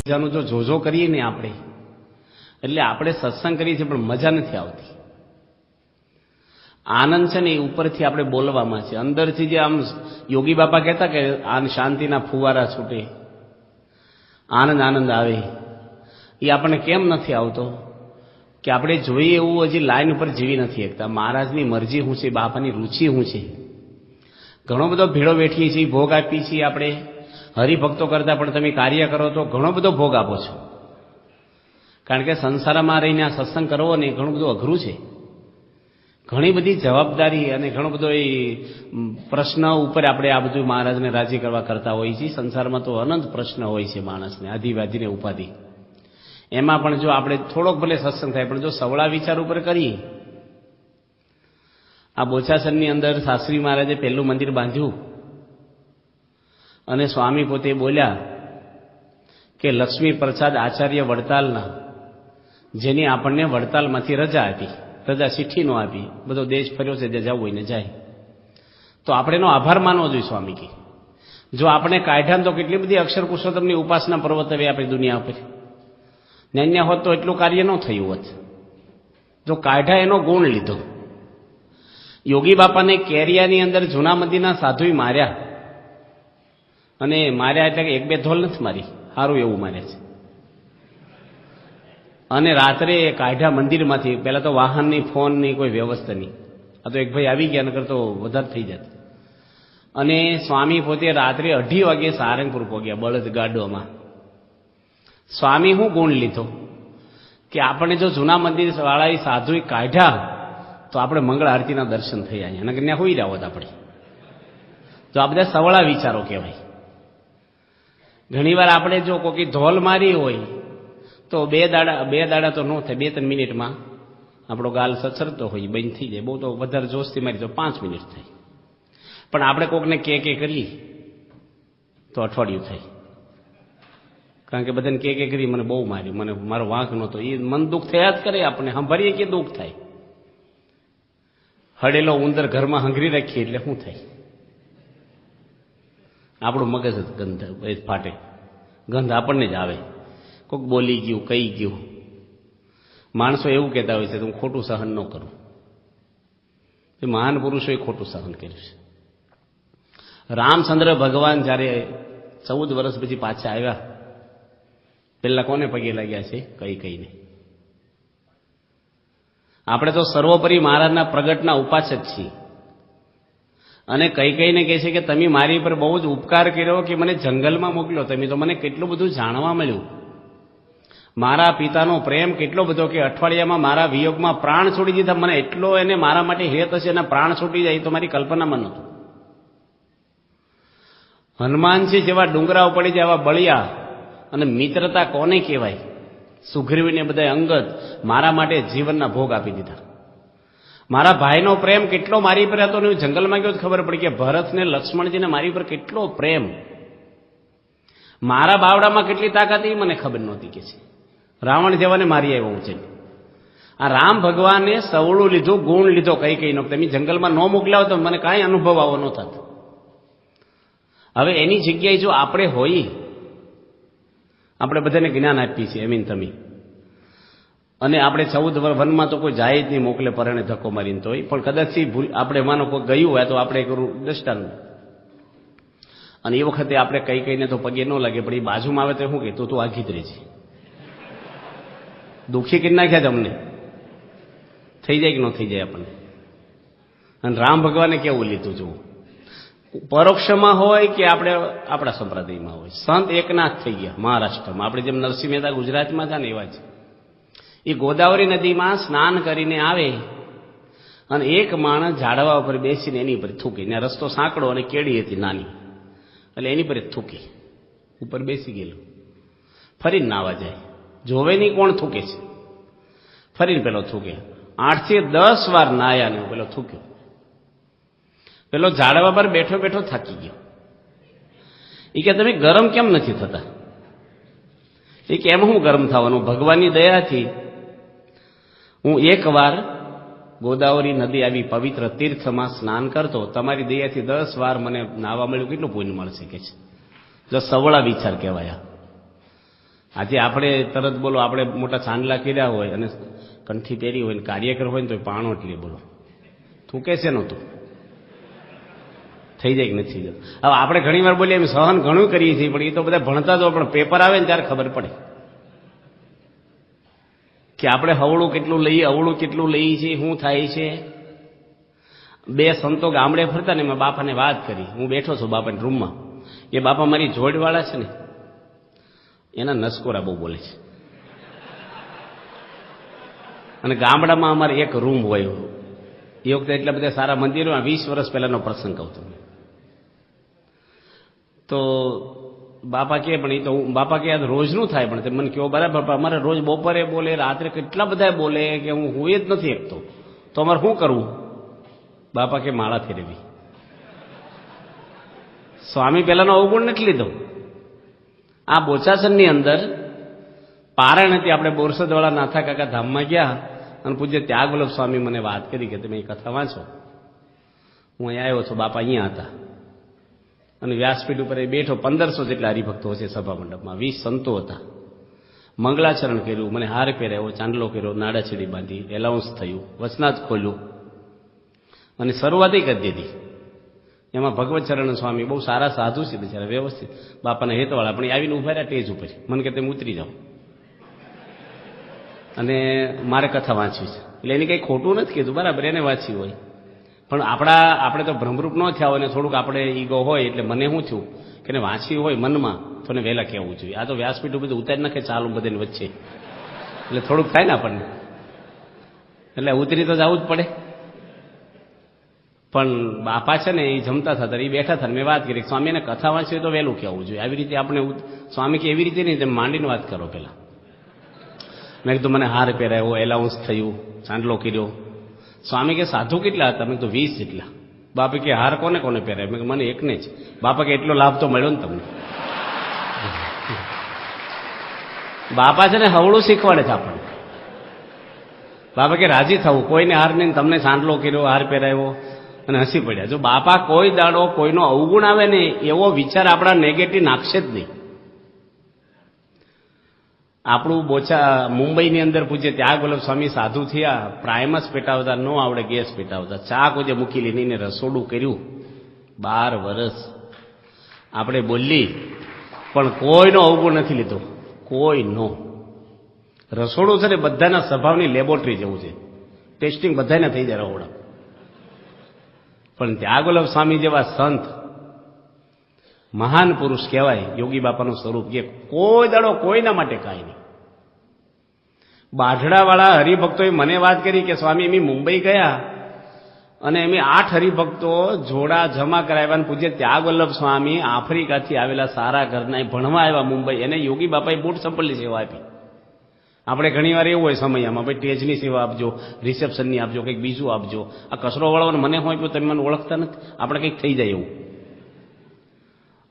મજાનું જો જોજો કરીએ ને આપણે, એટલે આપણે સત્સંગ કરીએ છીએ પણ મજા નથી આવતી. આનંદ છે ને એ ઉપરથી આપણે બોલવામાં છે, અંદરથી જે આમ યોગી બાપા કહેતા કે આન શાંતિના ફુવારા છૂટે, આનંદ આનંદ આવે, એ આપણને કેમ નથી આવતો કે આપણે જોઈએ એવું હજી લાઈન ઉપર જીવી નથી શકતા. મહારાજની મરજી શું છે, બાપાની રુચિ શું છે. ઘણો બધો ભેળો બેઠીએ છીએ, ભોગ આપીએ છીએ આપણે હરિભક્તો કરતા, પણ તમે કાર્ય કરો તો ઘણો બધો ભોગ આપો છો. કારણ કે સંસારમાં રહીને આ સત્સંગ કરવો ને ઘણું બધું અઘરું છે. ઘણી બધી જવાબદારી અને ઘણો બધો એ પ્રશ્ન ઉપર આપણે આ બધું મહારાજને રાજી કરવા કરતા હોઈએ છીએ. સંસારમાં તો અનંત પ્રશ્ન હોય છે માણસને, આધિવાધીને ઉપાધિ. એમાં પણ જો આપણે થોડોક ભલે સત્સંગ થાય, પણ જો સવળા વિચાર ઉપર કરીએ. આ બોચાસણની અંદર શાસ્ત્રી મહારાજે પહેલું મંદિર બાંધ્યું અને સ્વામી પોતે બોલ્યા કે લક્ષ્મી પ્રસાદ આચાર્ય વડતાલના, જેની આપણને વડતાલમાંથી રજા આપી, રજા ચિઠ્ઠી નો આપી, બધો દેશ ફર્યો છે, જે જવું હોય ને જાય. તો આપણે એનો આભાર માનવો જોઈએ સ્વામી કે. જો આપણે કાઢ્યા તો કેટલી બધી અક્ષર પુરુષોત્તમની ઉપાસના પર્વત હવે આપણી દુનિયા ઉપર. ન્યા હોત તો એટલું કાર્ય ન થયું હોત. જો કાઢ્યા એનો ગુણ લીધો. યોગી બાપાને કેરિયાની અંદર જૂના મંદિરના સાધુએ માર્યા, અને માર્યા એટલે કે એક બે ધોલ નથી મારી, સારું એવું માર્યા છે. અને રાત્રે કાઢ્યા મંદિરમાંથી. પહેલા તો વાહનની, ફોનની કોઈ વ્યવસ્થા નહીં. આ તો એક ભાઈ આવી ગયા, નકર તો વધારે થઈ જત. અને સ્વામી પોતે રાત્રે 2:30 વાગે સારંગપુર પહોંચ્યા બળદ ગાડોમાં. સ્વામી શું ગુણ લીધો કે આપણે જો જૂના મંદિર વાળા સાધુએ કાઢ્યા તો આપણે મંગળ આરતીના દર્શન થઈ જાય, અને ત્યાં હોઈ રહ્યા હોત આપણે. તો આ બધા સવળા વિચારો કહેવાય. ઘણીવાર આપણે જો કોઈ ધોલ મારી હોય તો બે દાડા તો ન થાય, 2-3 મિનિટમાં આપણો ગાલ સચરતો હોય, બંધ થઈ જાય. બહુ તો વધારે જોશથી મારી તો 5 મિનિટ થાય. પણ આપણે કોકને કે કરીએ તો અઠવાડિયું થાય. કારણ કે બધાને કે કરી મને બહુ માર્યું, મને મારો વાંક નહોતો, એ મન દુઃખ થયા જ કરે. આપણે સાંભળીએ કે દુઃખ થાય. હડેલો ઉંદર ઘરમાં હંગરી રાખીએ એટલે શું થાય? આપણું મગજ જ ગંધ ફાટે, ગંધ આપણને જ આવે. કોઈક બોલી ગયું, કહી ગયું. માણસો એવું કહેતા હોય છે હું ખોટું સહન ન કરું. એ મહાન પુરુષોએ ખોટું સહન કર્યું છે. રામચંદ્ર ભગવાન જ્યારે 14 વર્ષ પછી પાછા આવ્યા, પેલા કોને પગે લાગ્યા છે? કઈને. આપણે તો સર્વોપરી મહારાજના પ્રગટના ઉપાસક છીએ. અને કઈને કહે છે કે તમે મારી પર બહુ જ ઉપકાર કર્યો કે મને જંગલમાં મોકલ્યો, તમે તો મને કેટલું બધું જાણવા મળ્યું. મારા પિતાનો પ્રેમ કેટલો બધો કે અઠવાડિયામાં મારા વિયોગમાં પ્રાણ છોડી દીધા. મને એટલો એને મારા માટે હેત હશે, એના પ્રાણ છૂટી જાય તો મારી કલ્પનામાં નહોતું. હનુમાનજી જેવા ડુંગરાઓ પડી જાય, એવા બળિયા. અને મિત્રતા કોને કહેવાય? સુગ્રીવને બધા અંગદ મારા માટે જીવનના ભોગ આપી દીધા. મારા ભાઈનો પ્રેમ કેટલો મારી પર હતો ને હું જંગલમાં ગયો તો ખબર પડી કે ભરતને, લક્ષ્મણજીને મારી પર કેટલો પ્રેમ. મારા બાવડામાં કેટલી તાકાત એ મને ખબર નહોતી કે છે. રાવણ જેવાને મારી આવ્યો હું છે. આ રામ ભગવાને સવળું લીધું, ગુણ લીધો કઈનો. તમે જંગલમાં ન મોકલ્યા તો મને કાંઈ અનુભવ આવો ન થતો. હવે એની જગ્યાએ જો આપણે હોઈએ, આપણે બધાને જ્ઞાન આપીએ છીએ એમીન તમે, અને આપણે 14 વનમાં તો કોઈ જાય જ નહીં, મોકલે પરણે ધક્કો મારીને તોય. પણ કદાચ આપણે માનો કોઈ ગયું હોય તો આપણે કરું દ્રષ્ટાંત. અને એ વખતે આપણે કઈને તો પગે ન લાગે, પણ એ બાજુમાં આવે તો શું કે તું આઘી જ રહેજે. દુઃખી કરી નાખ્યા જ અમને. થઈ જાય કે ન થઈ જાય આપણને. અને રામ ભગવાને કેવું લીધું જુઓ, પરોક્ષમાં હોય કે આપણે આપણા સંપ્રદાયમાં હોય. સંત એકનાથ થઈ ગયા મહારાષ્ટ્રમાં. આપણે જેમ નરસિંહ મહેતા ગુજરાતમાં છે ને એવા છે. એ ગોદાવરી નદીમાં સ્નાન કરીને આવે અને એક માણસ ઝાડવા ઉપર બેસીને એની ઉપર થૂકે. ત્યાં રસ્તો સાંકડો અને કેડી હતી નાની, એટલે એની પર થૂકે. ઉપર બેસી ગયેલું, ફરીને નાવા જાય, જોવે નહીં કોણ થૂકે છે. ફરીને પેલો થૂકે. 8 થી 10 વાર નાયા ને પેલો થૂક્યો. પેલો ઝાડવા પર બેઠો બેઠો થાકી ગયો. એ કે તમે ગરમ કેમ નથી થતા? એ કે એમ હું ગરમ થવાનું, ભગવાનની દયાથી હું એકવાર ગોદાવરી નદી આવી પવિત્ર તીર્થમાં સ્નાન કરતો, તમારી દયાથી 10 વાર મને નાવા મળ્યું, કેટલું પુણ્ય મળશે કે છે. જો સવળા વિચાર કહેવાય. આજે આપણે તરત બોલો, આપણે મોટા ચાંદલા કર્યા હોય અને કંઠી પહેરી હોય ને કાર્યકર હોય ને તો પાણો એટલે બોલો તું કે છે નહોતું થઈ જાય કે નથી થઈ જતું. હવે આપણે ઘણી વાર બોલીએ એમ સહન ઘણું કરીએ છીએ, પણ એ તો બધા ભણતા જ હોય, પણ પેપર આવે ને ત્યારે ખબર પડે કે આપણે હવળું કેટલું લઈએ, અવળું કેટલું લઈએ છીએ, શું થાય છે. બે સંતો ગામડે ફરતા ને એમાં બાપાને વાત કરી. હું બેઠો છું બાપાના રૂમમાં. એ બાપા મારી જોડવાળા છે ને એના નસકોરા બહુ બોલે છે. અને ગામડામાં અમારે એક રૂમ હોય એ વખતે એટલા બધા સારા મંદિરોમાં 20 વર્ષ પહેલાનો પ્રસંગ કહું છું. તો બાપા કે પણ એ તો બાપા કે રોજનું થાય, પણ તે મને કહો બરાબર, અમારે રોજ બપોરે બોલે, રાત્રે કેટલા બધા બોલે કે હું હોય જ નથી એકતો, તો અમારે શું કરવું? બાપા કે માળા ફેરવી. સ્વામી પહેલાનો અવગુણ નથી લીધો. આ બોચાસનની અંદર પારણ હતી, આપણે બોરસદવાળા નાથા કાકા ધામમાં ગયા અને પૂજ્ય ત્યાગવલ્લભ સ્વામી મને વાત કરી કે તમે એ કથા વાંચો. હું અહીંયા આવ્યો છું, બાપા અહીંયા હતા અને વ્યાસપીઠ ઉપર એ બેઠો. 1500 જેટલા હરિભક્તો છે સભા મંડપમાં, 20 સંતો હતા. મંગળાચરણ કર્યું, મને હાર પહેરાવ્યો, ચાંદલો કર્યો, નાડાછેડી બાંધી, એલાઉન્સ થયું, વચનાથ ખોલ્યું અને શરૂઆત કરી દીધી. એમાં ભગવતચરણ સ્વામી બહુ સારા સાધુ છે બિચારા, વ્યવસ્થિત બાપાના હેતવાળા, પણ આવીને ઉભા રહ્યા ટેજ ઉપર. મને કે તમે ઉતરી જાઓ અને મારે કથા વાંચવી છે. એટલે એને કંઈ ખોટું નથી કીધું, બરાબર, એને વાંચી હોય. પણ આપણે તો ભ્રમરૂપ ન થયા હોય ને થોડુંક આપણે ઈગો હોય, એટલે મને શું થયું કે એને વાંચવી હોય મનમાં તો ને વહેલા કહેવું જોઈએ. આ તો વ્યાસપીઠ બધું ઉતારી નાખે ચાલુ બધાને વચ્ચે, એટલે થોડુંક થાય ને આપણને, એટલે ઉતરી તો જવું જ પડે. પણ બાપા છે ને એ જમતા હતા, એ બેઠા હતા, મેં વાત કરી સ્વામીને કથા વાંચવી તો વહેલું કહેવું જોઈએ. આવી રીતે આપણે સ્વામી કે એવી રીતે નહીં, તેમ માંડીને વાત કરો પહેલા. મેં કીધું મને હાર પહેરાયો, એલાઉન્સ થયું, ચાંદલો કર્યો. સ્વામી કે સાધુ કેટલા હતા? મેં તો 20 જેટલા. બાપા કે હાર કોને કોને પહેરાય? મેં મને એકને જ. બાપા કે એટલો લાભ તો મળ્યો ને તમને. બાપા છે ને હવળું શીખવાડે છે આપણને. બાપા કે રાજી થવું, કોઈને હાર નહીં, તમને ચાંદલો કર્યો, હાર પહેરાયો અને હસી પડ્યા. જો બાપા કોઈ દાડો કોઈનો અવગુણ આવે ને એવો વિચાર આપણા નેગેટિવ નાખશે જ નહીં. આપણું મુંબઈની અંદર પૂજ્ય ત્યાગવલ્લભ સ્વામી સાધુ થયા, પ્રાઇમસ પેટાવતા ન આવડે, ગેસ પેટાવતા, ચા કોઈ મૂકી લીધીને રસોડું કર્યું 12 વર્ષ. આપણે બોલી પણ કોઈનો અવગુણ નથી લીધો, કોઈનો. રસોડું છે ને બધાના સ્વભાવની લેબોરેટરી જેવું છે, ટેસ્ટિંગ બધાને થઈ જાય રહોડા. પણ ત્યાગવલ્લભ સ્વામી જેવા સંત, મહાન પુરુષ કહેવાય, યોગી બાપાનું સ્વરૂપ, કે કોઈ દાડો કોઈના માટે કાંઈ નહીં. બાઢડાવાળા હરિભક્તોએ મને વાત કરી કે સ્વામી એમ મુંબઈ ગયા અને એમ 8 હરિભક્તો જોડા જમા કરાવ્યા. પૂજ્ય ત્યાગવલ્લભ સ્વામી આફ્રિકાથી આવેલા સારા ઘરના ભણવા આવ્યા મુંબઈ, એને યોગી બાપાએ બૂટ ચંપલની સેવા આપી. આપણે ઘણી વાર એવું હોય સમયમાં, ભાઈ ટેજની સેવા આપજો, રિસેપ્શનની આપજો, કંઈક બીજું આપજો. આ કચરો વાળાને મને હોય તમે મને ઓળખતા નથી, આપણે કંઈક થઈ જાય એવું.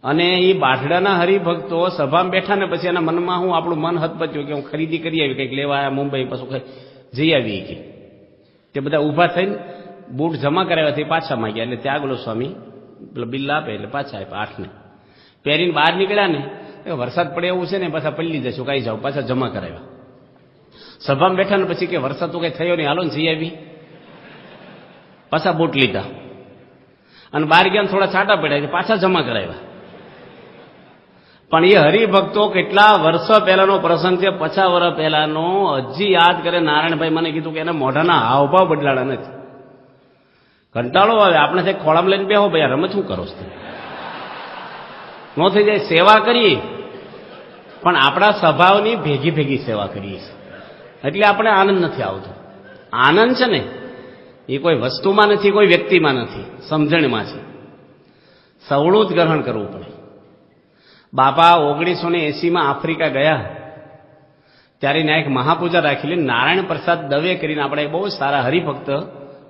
અને એ બાઢડાના હરિભક્તો સભામાં બેઠા ને પછી એના મનમાં હું આપણું મન હતપચ્યું કે હું ખરીદી કરી આવી, કંઈક લેવા આવ્યા મુંબઈ, પછી જઈ આવી કે તે બધા ઊભા થઈને બૂટ જમા કરાવ્યા, પાછા માંગ્યા. એટલે ત્યાગવલ્લભ સ્વામી બિલ આપે એટલે પાછા આપ્યા 8ને. પહેરીને બહાર નીકળ્યા ને વરસાદ પડે એવું છે ને પાછા પલ્લી જશું, કાંઈ જાવ, પાછા જમા કરાવ્યા. સભામાં બેઠા ને પછી કે વરસાદ તો કંઈ થયો નહીં, હાલો ને જઈ આવી. પાછા બૂટ લીધા અને બહાર ગયા થોડા છાંટા પડ્યા, પાછા જમા કરાવ્યા. પણ એ હરિભક્તો કેટલા વર્ષો પહેલાનો પ્રસંગ છે, 50 વર્ષ પહેલાનો, હજી યાદ કરે. નારાયણભાઈ મને કીધું કે એને મોઢાના હાવભાવ બદલાડા નથી. કંટાળો આવે આપણે છે, ખોળામાં લઈને બેહો ભાઈ, રમત શું કરો છો? ન થઈ જાય. સેવા કરીએ પણ આપણા સ્વભાવની ભેગી ભેગી સેવા કરીએ છીએ, એટલે આપણે આનંદ નથી આવતો. આનંદ છે ને એ કોઈ વસ્તુમાં નથી, કોઈ વ્યક્તિમાં નથી, સમજણમાં છે. સવળું જ ગ્રહણ કરવું પડે. બાપા 1980માં આફ્રિકા ગયા ત્યારે ત્યાં એક મહાપૂજા રાખેલી. નારાયણ પ્રસાદ દવે કરીને આપણે બહુ સારા હરિભક્ત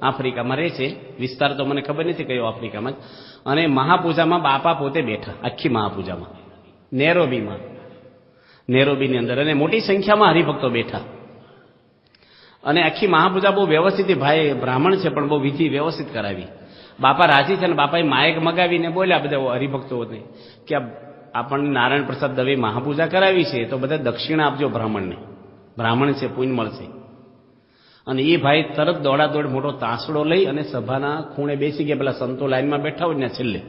આફ્રિકામાં રહે છે, વિસ્તાર તો મને ખબર નથી કયો આફ્રિકામાં. અને મહાપૂજામાં બાપા પોતે બેઠા, આખી મહાપૂજામાં નેરોબીની અંદર, અને મોટી સંખ્યામાં હરિભક્તો બેઠા. અને આખી મહાપૂજા બહુ વ્યવસ્થિત, ભાઈ બ્રાહ્મણ છે પણ બહુ વિધિ વ્યવસ્થિત કરાવી. બાપા રાજી છે ને બાપાએ માયક મગાવીને બોલ્યા બધા હરિભક્તોને કે આપણને નારાયણ પ્રસાદ દવે મહાપૂજા કરાવી છે તો બધા દક્ષિણા આપજો બ્રાહ્મણને, બ્રાહ્મણ છે પુણ્ય મળશે. અને એ ભાઈ તરત દોડાદોડ મોટો તાંસડો લઈ અને સભાના ખૂણે બેસી ગયા. પેલા સંતો લાઈનમાં બેઠા હોય ને છેલ્લે.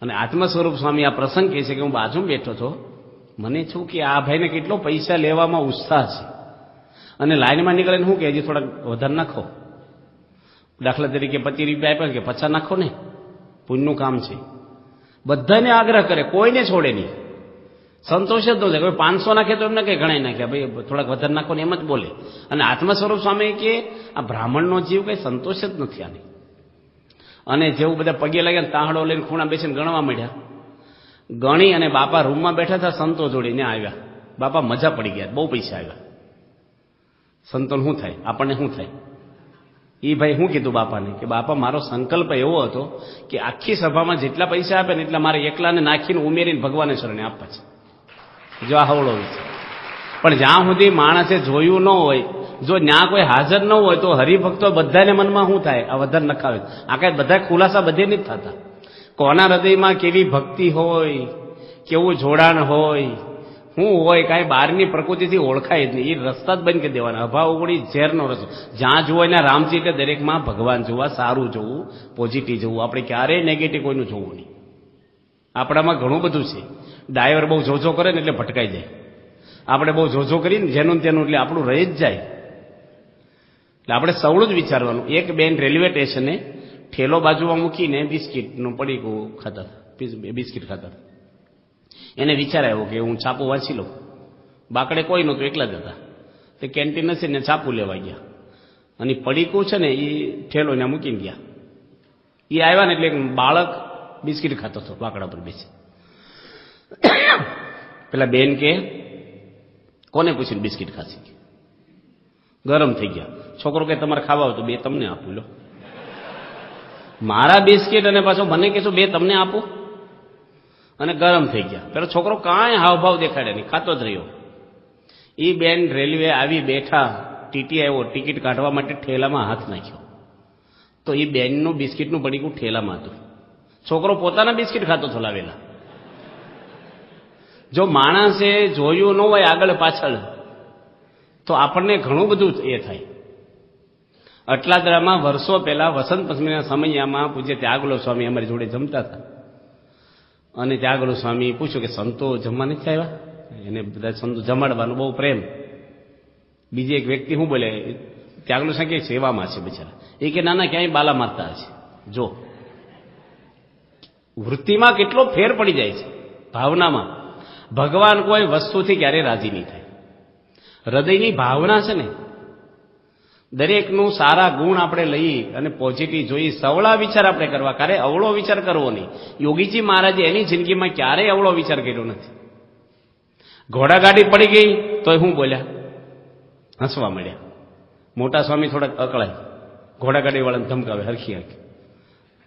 અને આત્મ સ્વરૂપ સ્વામી આ પ્રસંગ કહે છે કે હું બાજુમાં બેઠો હતો, મને છું કે આ ભાઈને કેટલો પૈસા લેવામાં ઉત્સાહ છે, અને લાઈનમાં નીકળે શું કે હજી થોડાક વધારે નાખો. દાખલા તરીકે 25 રૂપિયા આપ્યા કે 50 નાખો ને, પુણ્યનું કામ છે. બધાને આગ્રહ કરે, કોઈને છોડે નહીં. સંતોષ જ ન થાય. કોઈ 500 નાખે તો એમને કઈ ગણાય નાખ્યા, ભાઈ થોડાક વધારે નાખો ને એમ જ બોલે. અને આત્મ સ્વરૂપ સ્વામી કે આ બ્રાહ્મણનો જીવ કઈ સંતોષ જ નથી આની. અને જેવું બધા પગે લાગ્યા તાહડો લઈને ખૂણા બેસીને ગણવા માંડ્યા. ગણી અને બાપા રૂમમાં બેઠા હતા, સંતો જોડીને આવ્યા. બાપા મજા પડી ગયા, બહુ પૈસા આવ્યા. સંતોને શું થાય, આપણને શું થાય? એ ભાઈ શું કીધું બાપાને કે બાપા મારો સંકલ્પ એવો હતો કે આખી સભામાં જેટલા પૈસા આપે ને એટલા મારે એકલાને નાખીને ઉમેરીને ભગવાને શરણે આપવા છે. જો આ હવળો છે. પણ જ્યાં સુધી માણસે જોયું ન હોય, જો ત્યાં કોઈ હાજર ન હોય તો હરિભક્તો બધાને મનમાં શું થાય, આ વધારે નખાવે. આ કઈ બધા ખુલાસા બધે નથી થતા. કોના હૃદયમાં કેવી ભક્તિ હોય, કેવું જોડાણ હોય, શું હોય, કાંઈ બહારની પ્રકૃતિથી ઓળખાય જ નહીં. એ રસ્તા જ બંધ કરી દેવાના. અભાવ ઉગડી ઝેરનો રસ્તો. જ્યાં જુઓ એના રામજી એટલે દરેકમાં ભગવાન જોવા, સારું જોવું, પોઝિટિવ જોવું. આપણે ક્યારેય નેગેટિવ કોઈનું જોવું નહીં. આપણામાં ઘણું બધું છે. ડ્રાઈવર બહુ જોજો કરે ને એટલે ભટકાઈ જાય. આપણે બહુ જોજો કરીને જેનું તેનું એટલે આપણું રહી જ જાય. એટલે આપણે સૌનું જ વિચારવાનું. એક બેન રેલવે સ્ટેશને ઠેલો બાજુમાં મૂકીને બિસ્કીટનું પડીકું ખાતા, બિસ્કીટ ખાતા. એને વિચાર આવ્યો કે હું છાપું વાંચી લઉં. બાકડે કોઈ નહોતું, એકલા જ હતા. તે કેન્ટીન નથી ને છાપું લેવા ગયા. અને પડીકું છે ને એ ઠેલો ત્યાં મૂકીને ગયા. એ આવ્યા ને એટલે બાળક બિસ્કીટ ખાતો હતો બાકડા પર બેસી. પેલા બેન કે કોને પૂછીને બિસ્કીટ ખાસી? ગરમ થઈ ગયા. છોકરો કે તમારે ખાવા હોય તો 2 તમને આપું લો. મારા બિસ્કીટ અને પાછો મને કહેશો 2 તમને આપું? અને ગરમ થઈ ગયા. પેલો છોકરો કાંઈ હાવભાવ દેખાડે નહીં, ખાતો જ રહ્યો. એ બેન રેલવે આવી બેઠા, ટીટી આવ્યો, ટિકિટ કાઢવા માટે ઠેલામાં હાથ નાખ્યો તો એ બેનનું બિસ્કીટનું પડીકું ઠેલામાં હતું. છોકરો પોતાના બિસ્કીટ ખાતો હતો લાવેલા. જો માણસે જોયું ન હોય આગળ પાછળ તો આપણને ઘણું બધું એ થાય. અટલાદરામાં વર્ષો પહેલા વસંત પંચમીના સમયમાં પૂજ્ય ત્યાગલો સ્વામી અમારી જોડે જમતા હતા. અને ત્યાગલો સ્વામી પૂછ્યું કે સંતો જમવા નથી આવ્યા? એને બધા સંતો જમાડવાનો બહુ પ્રેમ. બીજી એક વ્યક્તિ શું બોલે, ત્યાગલો સ્વામી કે સેવામાં છે બિચારા. એ કે નાના ક્યાંય બાલા મારતા હશે. જો વૃત્તિમાં કેટલો ફેર પડી જાય છે, ભાવનામાં. ભગવાન કોઈ વસ્તુથી ક્યારેય રાજી નહીં થાય. હૃદયની ભાવના છે ને, દરેકનું સારા ગુણ આપણે લઈ અને પોઝિટિવ જોઈ, સવળા વિચાર આપણે કરવા, ક્યારેય અવળો વિચાર કરવો નહીં. યોગીજી મહારાજે એની જિંદગીમાં ક્યારેય અવળો વિચાર કર્યો નથી. ઘોડાગાડી પડી ગઈ તોય શું બોલ્યા? હસવા મળ્યા. મોટા સ્વામી થોડાક અકળાય, ઘોડાગાડી વાળાને ધમકાવે હરખી હરખી.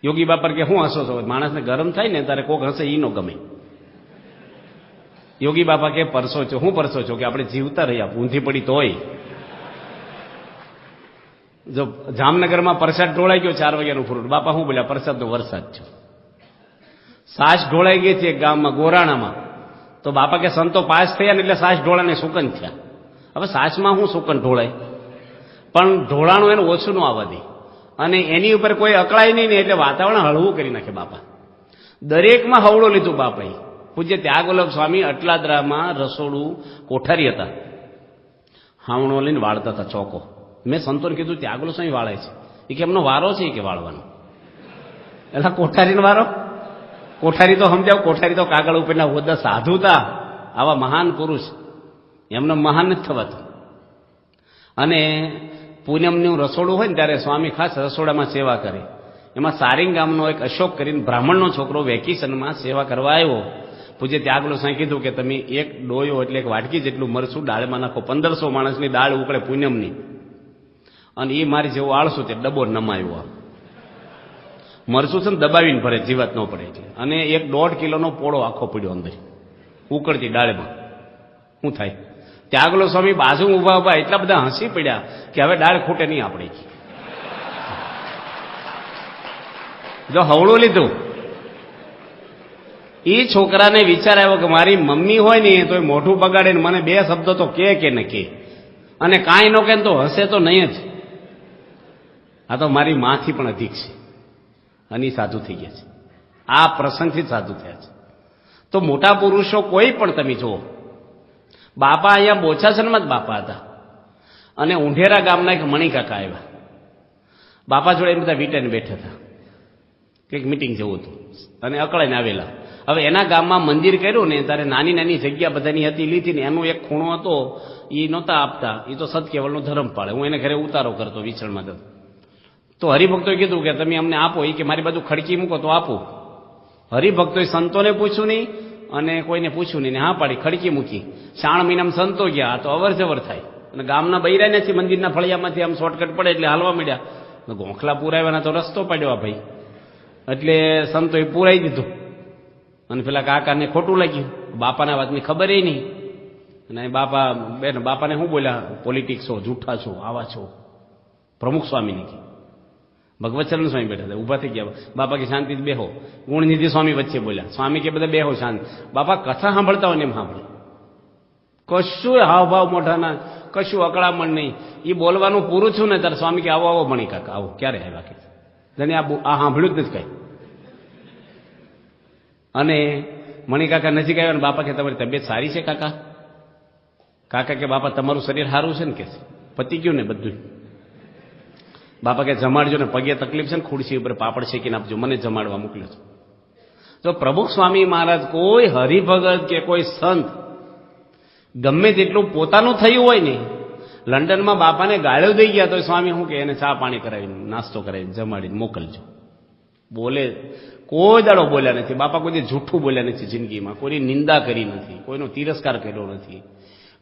યોગી બાપર કે શું હસો છો? માણસને ગરમ થાય ને ત્યારે કોક હસે ઈ નો ગમે. યોગી બાપા કે પરસો છો? હું પરસો છો? કે આપણે જીવતા રહ્યા, ઊંધી પડી તોય. જો જામનગરમાં પ્રસાદ ઢોળાઈ ગયો 4 વાગ્યાનું ફ્રૂટ, બાપા શું બોલ્યા? પ્રસાદનો વરસાદ છે. સાસ ઢોળાઈ ગઈ છે એક ગામમાં ગોરાણામાં, તો બાપા કે સંતો પાસ થયા ને એટલે સાસ ઢોળાને સુકન થયા. હવે સાસમાં શું સુકન ઢોળાય? પણ ઢોળાણું એને ઓછું ન આવવા દે અને એની ઉપર કોઈ અકળાય નહીં ને એટલે વાતાવરણ હળવું કરી નાખે બાપા. દરેકમાં હવળો લીધું બાપાએ. પૂજ્ય ત્યાગવલ્લભ સ્વામી અટલાદરામાં રસોડું કોઠારી હતા, હાવણો લઈને વાળતા હતા ચોકો. મેં સંતોને કીધું ત્યાગવલ્લભ સ્વામી વાળે છે? એ કે એમનો વારો છે કે વાળવાનો? એટલે કોઠારીનો વારો? કોઠારી તો સમજાવ, કોઠારી તો કાગળ ઉપરના હોદ્દા સાધુ હતા. આવા મહાન પુરુષ, એમનો મહાન નથી થવાતું. અને પૂનમનું રસોડું હોય ને ત્યારે સ્વામી ખાસ રસોડામાં સેવા કરે. એમાં સારિંગ ગામનો એક અશોક કરીને બ્રાહ્મણનો છોકરો વેકેશનમાં સેવા કરવા આવ્યો. પૂજ્ય ત્યાગલો સાંઈ કીધું કે તમે એક ડોયો એટલે એક વાટકી જેટલું મરચું દાળમાં નાખો. 1500 માણસની દાળ ઉકળે પૂનમની, અને એ મારી જેવું આળસું તે ડબ્બો નમાયો. મરચું છે ને દબાવીને ભરે, જીવાત ન પડે એટલે. અને 1.5 કિલોનો પોળો આખો પડ્યો અંદર ઉકળતી દાળમાં. શું થાય? ત્યાગલો સ્વામી બાજુ ઉભા ઉભા એટલા બધા હસી પડ્યા કે હવે દાળ ખૂટે નહીં આપણે. જો હવળું લીધું એ છોકરાને વિચાર આવ્યો કે મારી મમ્મી હોય ને તો એ મોઢું બગાડે ને મને બે શબ્દ તો કે ને કે, અને કાંઈ ન કે તો હશે તો નહીં જ. આ તો મારી માથી પણ અધિક છે, અને સાધુ થઈ ગયા છે. આ પ્રસંગથી જ સાધુ થયા છે. તો મોટા પુરુષો કોઈ પણ તમે જુઓ, બાપા અહીંયા બોચાસનમાં જ બાપા હતા, અને ઊંઢેરા ગામના એક મણિકાકા આવ્યા. બાપા જોડે બધા વીટેને બેઠા હતા, કંઈક મિટિંગ જેવું હતું, અને અકળાઈને આવેલા. હવે એના ગામમાં મંદિર કર્યું ને ત્યારે નાની નાની જગ્યા બધાની હતી લીધી ને એનો એક ખૂણો હતો, એ નહોતા આપતા. એ તો સદકેવલનો ધર્મ પાડે. હું એને ઘરે ઉતારો કરતો વિચરણમાં. તો હરિભક્તોએ કીધું કે તમે અમને આપો. એ કે મારી બાજુ ખડકી મૂકો તો આપું. હરિભક્તોએ સંતોને પૂછ્યું નહીં અને કોઈને પૂછ્યું નહીં, હા પાડી ખડકી મૂકી. 4 મહિનામાં સંતો ગયા. તો અવર જવર થાય, અને ગામના બૈરા નથી, મંદિરના ફળિયામાંથી આમ શોર્ટકટ પડે એટલે હાલવા મળ્યા. ગોખલા પુરાવ્યાના તો રસ્તો પાડ્યો ભાઈ, એટલે સંતોએ પુરાઈ દીધું. અને પેલા કાકાને ખોટું લાગ્યું, બાપાના વાતની ખબર નહીં. અને બાપાને શું બોલ્યા, પોલિટિક્સ છો, જૂઠા છો, આવા છો. પ્રમુખ સ્વામીને કે ભગવતચરણ સ્વામી બેઠા હતા, ઊભા થઈ ગયા. બાપા કે શાંતિથી બેહો. ગુણનિધિ સ્વામી વચ્ચે બોલ્યા. સ્વામી કે બધા બેહો શાંતિ. બાપા કથા સાંભળતા હોય ને એમ સાંભળે, કશું હાવભાવ મોઢાના, કશું અકળામણ નહીં. એ બોલવાનું પૂરું છું ને ત્યારે સ્વામી કે આવો આવો મણી કાકા આવો. ક્યારે આવ્યા કે જાણે આ સાંભળ્યું જ નથી કઈ. અને મણિકાકા નજીક આવ્યા ને બાપા કે તમારી તબિયત સારી છે કાકા? કાકા કે બાપા તમારું શરીર સારું છે ને કે પતી ગયું ને બધું? બાપા કે જમાડજો ને, પગે તકલીફ છે ને, ખુરશી ઉપર પાપડ શેકીને આપજો, મને જમાડવા મોકલ્યો છો. તો પ્રભુ સ્વામી મહારાજ કોઈ હરિભગત કે કોઈ સંત ગમે તેટલું પોતાનું થયું હોય ને, લંડનમાં બાપાને ગાળ્યો દઈ ગયા તો સ્વામી શું કે એને ચા પાણી કરાવીને નાસ્તો કરાવીને જમાડીને મોકલજો. બોલે કોઈ દાડો બોલ્યા નથી. બાપા કોઈ જૂઠું બોલ્યા નથી જિંદગીમાં, કોઈની નિંદા કરી નથી, કોઈનો તિરસ્કાર કર્યો નથી,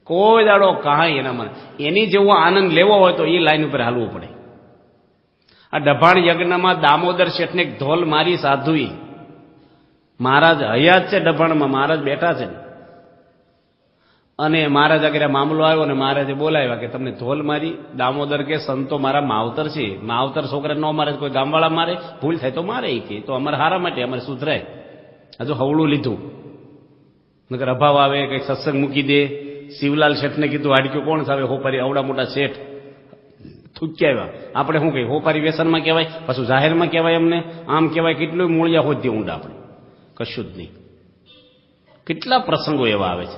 કોઈ દાડો કાંઈ એના મને. એની જેવો આનંદ લેવો હોય તો એ લાઈન ઉપર હાલવું પડે. આ ડભાણ યજ્ઞમાં દામોદર શેઠને એક ધોલ મારી સાધુએ, મહારાજ હયાત છે ડભાણમાં, મહારાજ બેઠા છે, અને મહારાજ આગળ મામલો આવ્યો ને મહારાજે બોલાવ્યા કે તમને ધોલ મારી. દામોદર કે સંતો મારા માવતર છે, માવતર છોકરા ન મારે, કોઈ ગામવાળા મારે, ભૂલ થાય તો મારે. કે તો અમારે હારા માટે, અમારે સુધરાય. હજુ હવળું લીધું, નકર અભાવ આવે, કંઈક સત્સંગ મૂકી દે. શિવલાલ શેઠને કીધું હાડક્યું કોણ સાવે, હોપારી આવડા મોટા શેઠ થૂક્યા. આપણે શું કહીએ, હોપારી વ્યસનમાં કહેવાય, પાછું જાહેરમાં કહેવાય, અમને આમ કહેવાય. કેટલું મૂળિયા હોતી ઊંડા આપણે, કશું જ નહીં. કેટલા પ્રસંગો એવા આવે છે.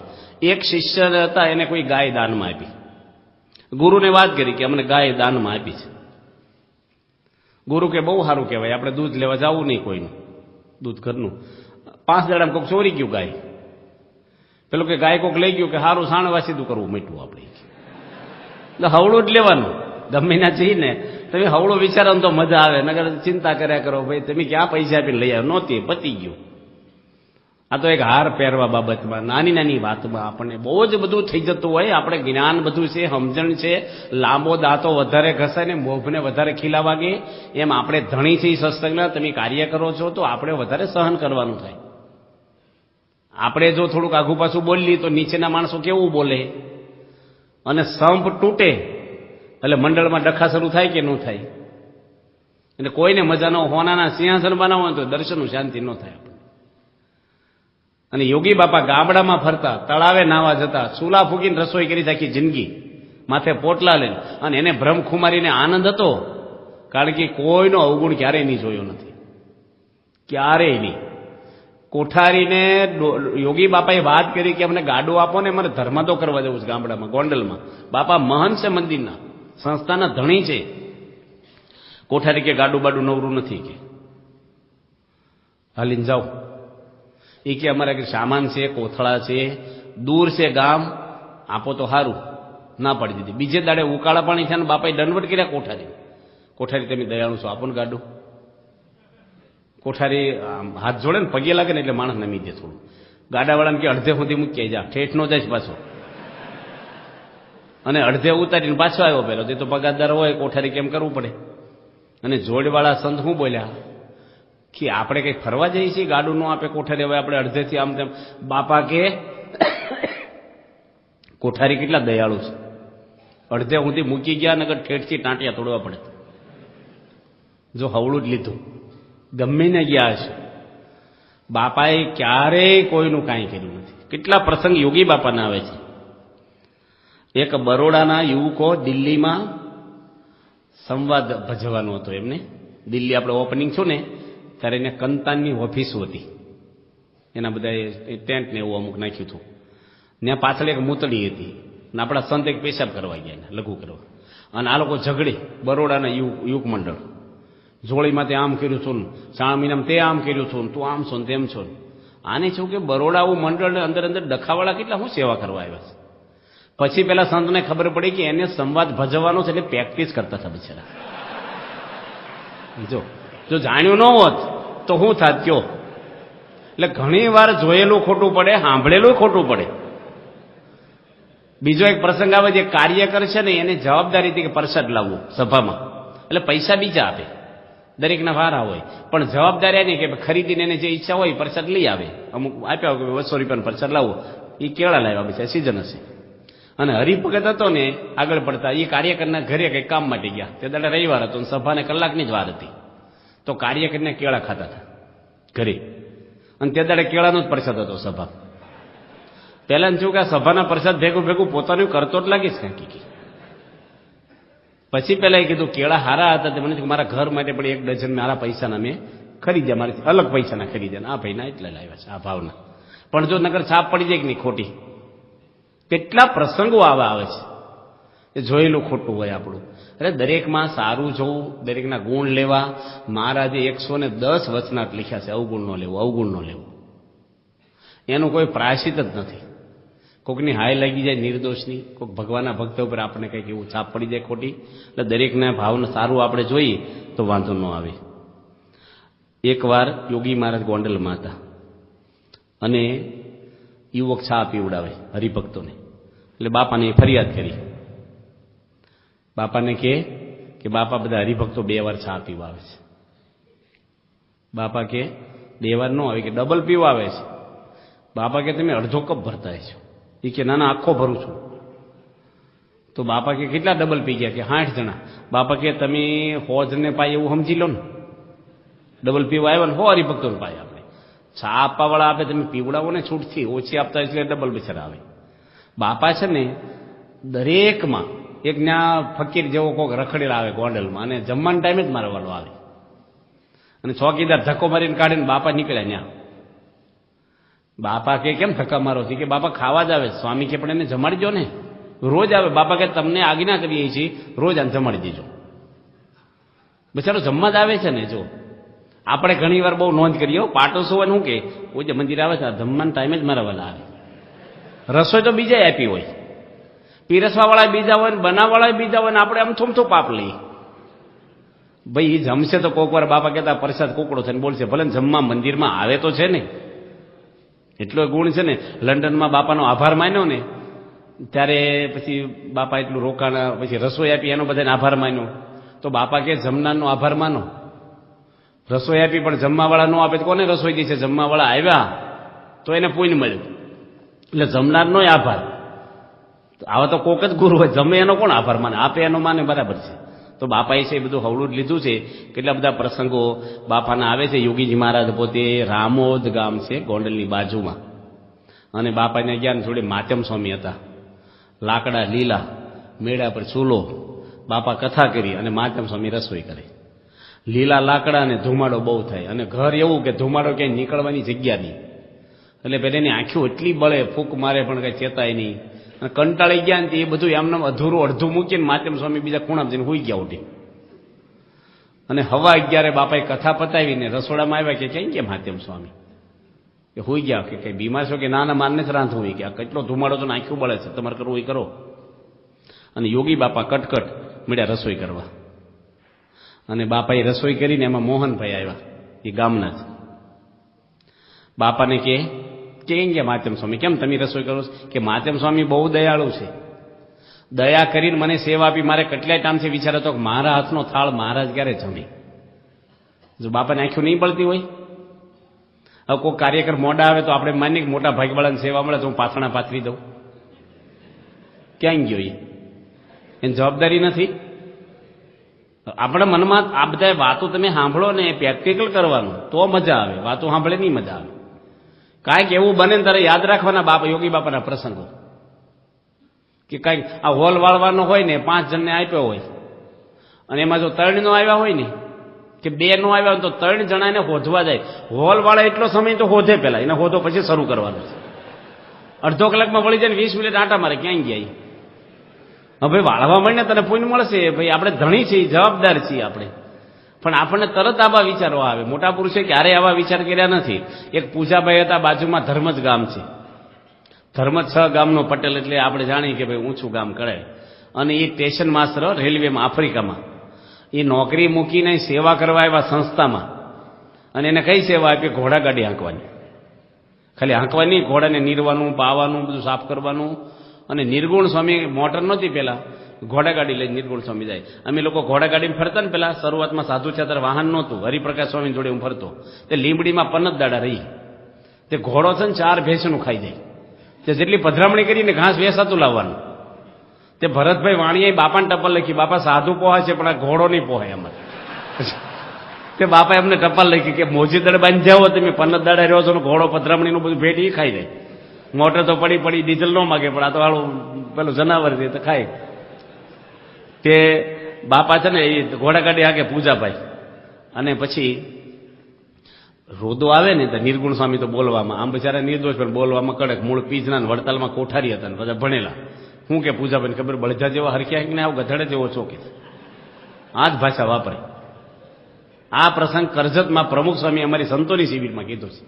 એક શિષ્ય હતા, એને કોઈ ગાય દાનમાં આપી. ગુરુને વાત કરી કે અમને ગાય દાનમાં આપી છે. ગુરુ કે બહુ સારું કહેવાય, આપણે દૂધ લેવા જવું નહીં કોઈનું, દૂધ ઘરનું. 5 દાડામાં કોઈક ચોરી ગયું ગાય. પેલું કે ગાય કોઈક લઈ ગયું કે સારું સાણવા સીધું કરવું મીઠું આપણે. એટલે હવળું જ લેવાનું. ગમે ના જઈને તમે હવળું વિચારો તો મજા આવે, નગર ચિંતા કર્યા કરો ભાઈ તમે ક્યાં પૈસા આપીને લઈ આવ્યો, નહોતી, પતી ગયું. આ તો એક હાર પહેરવા બાબતમાં, નાની નાની વાતમાં આપણને બહુ જ બધું થઈ જતું હોય. આપણે જ્ઞાન બધું છે, સમજણ છે, લાંબો દાંતો વધારે ઘસાય ને મોભને વધારે ખીલા વાગે. એમ આપણે ધણી છે સત્સંગના, તમે કાર્ય કરો છો તો આપણે વધારે સહન કરવાનું થાય. આપણે જો થોડુંક આઘું પાછું બોલીએ તો નીચેના માણસો કેવું બોલે, અને સંપ તૂટે એટલે મંડળમાં ડખા શરૂ થાય કે ન થાય. એટલે કોઈને મજા ન, હોનાના સિંહાસન બનાવો તો દર્શનનું શાંતિ ન થાય. અને યોગી બાપા ગામડામાં ફરતા, તળાવે નાવા જતા, ચૂલા ફૂકીને રસોઈ કરી આખી જિંદગી, માથે પોટલા લઈને. અને એને બ્રહ્મખુમારીને આનંદ હતો, કારણ કે કોઈનો અવગુણ ક્યારેય નહીં જોયો નથી, ક્યારેય નહીં. કોઠારીને યોગી બાપાએ વાત કરી કે અમને ગાડું આપો ને, મારે ધર્માદો કરવા જવું છે ગામડામાં, ગોંડલમાં. બાપા મહંત છે, મંદિરના સંસ્થાના ધણી છે. કોઠારી કે ગાડું બાડું નવરું નથી, કે હાલીને જાઓ. એ કે અમારા સામાન છે, કોથળા છે, દૂર છે ગામ, આપો તો સારું. ના પાડી દીધી. બીજે દાડે ઉકાળા પાણી થયા, બાપાએ દંડવટ કર્યા કોઠારી. કોઠારી તમે દયાળુ છો, આપો ને ગાડું. કોઠારી હાથ જોડે ને પગે લાગે ને એટલે માણસ નમી દે થોડું. ગાડાવાળાને કે અડધે સુધી મૂકી જા, ઠેઠ નો જાય પાછો. અને અડધે ઉતારીને પાછો આવ્યો પેલો. તે તો પગારદાર હોય, કોઠારી કેમ કરવું પડે. અને જોડવાળા સંત શું બોલ્યા કે આપણે કંઈક ફરવા જઈએ છીએ, ગાડું ન આપે કોઠારી, હવે આપણે અડધેથી આમ તેમ. બાપા કે કોઠારી કેટલા દયાળુ છે, અડધે સુધી મૂકી ગયા, નગર ઠેઠથી ટાંટિયા તોડવા પડે. જો હવળું જ લીધું, ગમે ને ગયા હશે. બાપાએ ક્યારેય કોઈનું કાંઈ કર્યું નથી. કેટલા પ્રસંગ યોગી બાપાના આવે છે. એક બરોડાના યુવકો દિલ્હીમાં સંવાદ ભજવાનો હતો એમને. દિલ્હી આપણે ઓપનિંગ છું ને ત્યારે એને કંતાનની ઓફિસ હતી, એના બધા ટેન્ટ ને એવું અમુક નાખ્યું હતું. ત્યાં પાછળ એક મૂતળી હતી ને આપણા સંત એક પેશાબ કરવા ગયા એને લઘુ કરવા, અને આ લોકો ઝઘડે. બરોડાના યુવક મંડળ જોડીમાં તે આમ કર્યું છું, 4 મહિનામાં તે આમ કર્યું છું, તું આમ છો ને તેમ છો. આને શું કે બરોડાવું મંડળ અંદર અંદર ડખાવાળા કેટલા શું સેવા કરવા આવ્યા છે. પછી પેલા સંતને ખબર પડી કે એને સંવાદ ભજવવાનો છે એટલે પ્રેક્ટિસ કરતા હતા બિચારા. જો જાણ્યું ન હોત તો શું થાત કયો. એટલે ઘણી વાર જોયેલું ખોટું પડે, સાંભળેલું ખોટું પડે. બીજો એક પ્રસંગ આવે, જે કાર્યકર છે ને એને જવાબદારી હતી કે પ્રસાદ લાવવું સભામાં, એટલે પૈસા બીજા આપે, દરેકના વારા હોય, પણ જવાબદારી નહીં કે ખરીદીને એને જે ઈચ્છા હોય પ્રસાદ લઈ આવે. અમુક આપ્યા 200 રૂપિયાનો પ્રસાદ લાવો, એ કેળા લાવ્યા બિચારા, સિઝન હશે. અને હરિભગત હતો ને આગળ પડતા, એ કાર્યકરના ઘરે કંઈક કામ માટે ગયા. તે દાડે રવિવાર હતો, સભાને કલાકની જ વાર હતી. તો કાર્યકરને કેળા ખાતા હતા ઘરે, અને તે દાડે કેળાનો જ પ્રસાદ હતો સભા. પહેલા શું કે સભાના પ્રસાદ ભેગું ભેગું પોતાનું કરતો જ લાગીશ કાંઈ. પછી પેલા એ કીધું કેળા હારા હતા, તે મને મારા ઘર માટે પણ 1 ડઝન મારા પૈસાના મેં ખરીદ્યા, મારી અલગ પૈસાના ખરીદ્યા. આ ભાઈના એટલા લાવ્યા છે, આ ભાવના. પણ જો નગર છાપ પડી જાય કે નહીં ખોટી. કેટલા પ્રસંગો આવા આવે છે એ જોયેલું ખોટું હોય આપણું. અરે દરેકમાં સારું જોવું, દરેકના ગુણ લેવા. મહારાજે 110 વચનાટ લખ્યા છે, અવગુણ ન લેવું, અવગુણ ન લેવું. એનું કોઈ પ્રાયશ્ચિત જ નથી. કોઈકની હાય લાગી જાય નિર્દોષની, કોઈક ભગવાનના ભક્ત ઉપર આપણે કંઈક એવું છાપ પડી જાય ખોટી, એટલે દરેકના ભાવના સારું આપણે જોઈએ તો વાંધો ન આવે. એકવાર યોગી મહારાજ ગોંડલમાં હતા અને યુવક ચા પીવડાવે હરિભક્તોને, એટલે બાપાને ફરિયાદ કરી. બાપાને કે બાપા બધા હરિભક્તો 2 વાર ચા પીવા આવે છે. બાપા કે 2 વાર ન આવે, કે ડબલ પીવા આવે છે. બાપા કે તમે અડધો કપ ભરતા છો. એ કે ના આખો ભરું છું. તો બાપા કે કેટલા ડબલ પી ગયા? કે 60 જણા. બાપા કે તમે 100 જણને પાય એવું સમજી લો ને, ડબલ પીવા આવ્યા ને 100 હરિભક્તોને પાય. આપણે ચા આપવાવાળા આપે, તમે પીવડાવો ને છૂટથી, ઓછી આપતા એટલે ડબલ બિચારા આવે. બાપા છે ને દરેકમાં એક ત્યાં ફકીર જેવો કોઈક રખડેલા આવે ગોંડલમાં, અને જમવાના ટાઈમે જ મારવાલો આવે, અને ચોકીદાર ધક્કો મારીને કાઢીને બાપા નીકળ્યા ત્યાં. બાપા કે કેમ ધક્કા મારો છે? કે બાપા ખાવા જ આવે. સ્વામી કે પણ એને જમાડી દો ને, રોજ આવે. બાપા કે તમને આજ્ઞા કરીએ છીએ, રોજ આને જમાડી દેજો. બિચારો જમવા જ આવે છે ને. જો આપણે ઘણી વાર બહુ નોંધ કરીએ, પાટોસો હોય શું કે કોઈ જે મંદિર આવે છે જમવાના ટાઈમે જ મારા વાલા આવે. રસોઈ તો બીજા આપી હોય, પીરસવા વાળા બીજા હોય ને બનાવવાળા બીજા હોય, ને આપણે આમ થોમ પાપ લઈએ. ભાઈ એ જમશે તો કોક વાર બાપા કહેતા પ્રસાદ કોકડો થઈને બોલશે, ભલે જમવા મંદિરમાં આવે તો છે ને. એટલો ગુણ છે ને. લંડનમાં બાપાનો આભાર માન્યો ને ત્યારે પછી બાપા એટલું રોકાણ, પછી રસોઈ આપી એનો બધાને આભાર માન્યો. તો બાપા કે જમનારનો આભાર માનો. રસોઈ આપી પણ જમવાવાળા ન આપે તો કોને રસોઈ દી છે? જમવાવાળા આવ્યા તો એને પુણ્ય મળ્યું, એટલે જમનારનો આભાર. આવા તો કોક જ ગુરુ હોય, જમે એનો કોણ આભાર માને? આપે એનો માને, બરાબર છે. તો બાપાએ છે એ બધું હવળું જ લીધું છે. કેટલા બધા પ્રસંગો બાપાના આવે છે. યોગીજી મહારાજ પોતે રામોદ ગામ છે ગોંડલની બાજુમાં, અને બાપાને ગયા જોડે માધ્યમ સ્વામી હતા. લાકડા લીલા, મેળા પર ચૂલો, બાપા કથા કરી અને માધ્યમ સ્વામી રસોઈ કરે. લીલા લાકડા અને ધુમાડો બહુ થાય, અને ઘર એવું કે ધુમાડો ક્યાંય નીકળવાની જગ્યા નહીં. એટલે પેલા એની આંખો એટલી બળે, ફૂંક મારે પણ કઈ ચેતાય નહીં. અને કંટાળી ગયા ને એ બધું એમને અધૂરું અડધું મૂકીને માધ્યમ સ્વામી બીજા ખૂણામાં જઈને હુઈ ગયા ઉઠી. અને 11:15 બાપાએ કથા પતાવીને રસોડામાં આવ્યા. કે ક્યાં ગયા માધ્યમ સ્વામી? કે હુઈ ગયા. કે કઈ બીમાર છો? કે ના મારને જ રાંધ હોય. કે આ કેટલો ધુમાડો તો આંખું બળે છે, તમારે કરવું એ કરો. અને યોગી બાપા કટકટ મળ્યા રસોઈ કરવા. અને બાપાએ રસોઈ કરીને એમાં મોહનભાઈ આવ્યા, એ ગામના જ. બાપાને કે કેમ ગયા માધ્યમ સ્વામી, કેમ તમે રસોઈ કરો છો? કે માધ્યમ સ્વામી બહુ દયાળુ છે, દયા કરીને મને સેવા આપી. મારે કેટલાય ટાઈમથી વિચાર હતો કે મારા હાથનો થાળ મહારાજ ક્યારે જમે. જો બાપાને આંખો નહીં બળતી હોય, હવે કોઈ કાર્યકર મોડા આવે તો આપણે માનીએ કે મોટા ભાગવાળાની સેવા મળે તો હું પાથરણા પાથરી દઉં. ક્યાં ગયો? એની જવાબદારી નથી. આપણા મનમાં આ બધા વાતો તમે સાંભળો ને, પ્રેક્ટિકલ કરવાનું તો મજા આવે. વાતો સાંભળે નહીં મજા આવે. કાંઈક એવું બને ને તારે યાદ રાખવાના બાપા યોગી બાપાના પ્રસંગો, કે કાંઈક આ હોલ વાળવાનો હોય ને 5 જણને આપ્યો હોય અને એમાં જો 3 નો આવ્યા હોય ને કે 2 નો આવ્યા હોય તો 3 જણાને હોધવા જાય. હોલ વાળા એટલો સમય તો હોધે પેલા, એને હોધો પછી શરૂ કરવાનું છે. અડધો કલાકમાં વળી જાય 20 મિનિટ આટા મારે ક્યાંય ગયા. હવે વાળવા મળીને તને પુણ્ય મળશે. ભાઈ આપણે ધણી છીએ, જવાબદાર છીએ આપણે, પણ આપણને તરત આવા વિચારો આવે. મોટા પુરુષે ક્યારેય આવા વિચાર કર્યા નથી. એક પૂજાભાઈ હતા, બાજુમાં ધર્મજ ગામ છે, ધર્મજ 6 ગામનો પટેલ, એટલે આપણે જાણીએ કે ભાઈ ઊંચું ગામ કહેવાય. અને એ સ્ટેશન માસ્ટર રેલવેમાં આફ્રિકામાં, એ નોકરી મૂકીને સેવા કરવા આવ્યા સંસ્થામાં. અને એને કઈ સેવા આપી? ઘોડાગાડી હાંકવાની. ખાલી હાંકવાની, ઘોડાને નીરવાનું, પાવાનું, બધું સાફ કરવાનું. અને નિર્ગુણ સ્વામી મોટર નહોતી પેલા, ઘોડાગાડી લઈને નિર્ગુણ સ્વામી જાય. અમે લોકો ઘોડાગાડીમાં ફરતા ને પેલા શરૂઆતમાં સાધુ છે ત્યારે વાહન નહોતું, હરિપ્રકાશ સ્વામી જોડે હું ફરતો. તે લીંબડીમાં 15 દાડા રહી. તે ઘોડો છે ને 4 ભેંસનું ખાઈ જાય. તે જેટલી પધરામણી કરીને ઘાસ વેસાતું લાવવાનું. તે ભરતભાઈ વાણીએ બાપાને ટપાલ લખી, બાપા સાધુ પોહા છે પણ આ ઘોડો નહીં પોહાય અમારે. તે બાપા એમને ટપાલ લખી કે મોજી દડ બાંધી જાઓ તમે, 15 દાડા રહ્યો છો, ઘોડો પધરામણીનું બધું ભેટ એ ખાઈ જાય. મોટર તો પડી ડીઝલ ન માગે, પણ આ તો વાળું પેલું જનાવર છે તો ખાય. તે બાપા છે ને એ ઘોડાગાડી હાકે પૂજાભાઈ. અને પછી રોદો આવે ને તો નિર્ગુણ સ્વામી તો બોલવામાં, આમ બિચારા નિર્દોષ પણ બોલવામાં કડક. મૂળ પીજના વડતાલમાં કોઠારી હતા ને બધા ભણેલા. હું કે પૂજાભાઈ ખબર, બળજા જેવા હરખ્યા ને આવ ગધેડા જેવો છો કે, આ જ ભાષા વાપરે. આ પ્રસંગ કરજતમાં પ્રમુખ સ્વામી અમારી સંતોની શિબિરમાં કીધો છે.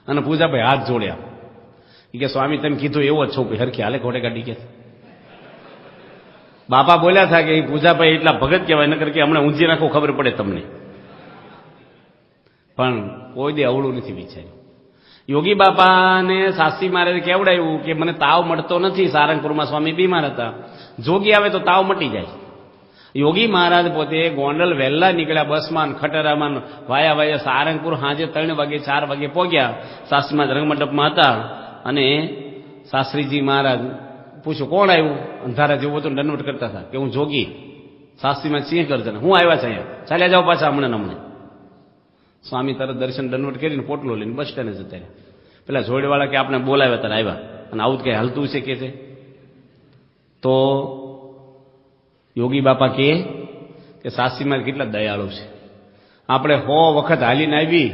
અને પૂજાભાઈ હાથ જોડ્યા કે સ્વામી તમે કીધું એવો જ છો કે હરખી હાલે ઘોડે ગાડી કે. બાપા બોલ્યા હતા કે એ પૂજાભાઈ એટલા ભગત કહેવાય, નકર કે હમણાં ઊંઝી નાખો ખબર પડે તમને. પણ કોઈ દે અવળું નથી વિચાર્યું. યોગી બાપાને શાસ્ત્રી મહારાજે કેવડાવ્યું કે મને તાવ મળતો નથી. સારંગપુરમાં સ્વામી બીમાર હતા. જોગી આવે તો તાવ મટી જાય. યોગી મહારાજ પોતે ગોંડલ વહેલા નીકળ્યા બસમાં, ખટરામાં, વાયા સારંગપુર સાંજે 3 વાગે 4 વાગે પહોંચ્યા. શાસ્ત્રીમાં રંગમંડપમાં હતા. અને શાસ્ત્રીજી મહારાજ પૂછ્યું કોણ આવ્યું? અંધારા જેવું હતું, દંડવટ કરતા હતા કે હું જોગી. શાસ્ત્રીમાં સિંહ કરજન, હું આવ્યા છે અહીંયા, ચાલ્યા જાઓ પાછા હમણાં. સ્વામી તરત દર્શન દંડવટ કરીને પોટલો લઈને બસ સ્ટેન્ડે જતા રહ્યા. પેલા જોડવાળા કે આપણે બોલાવ્યા ત્યારે આવ્યા. અને આવું કઈ હાલતું છે કે છે? તો યોગી બાપા કહે કે શાસ્ત્રીમાં કેટલા દયાળુ છે. આપણે 100 વખત હાલીને આવી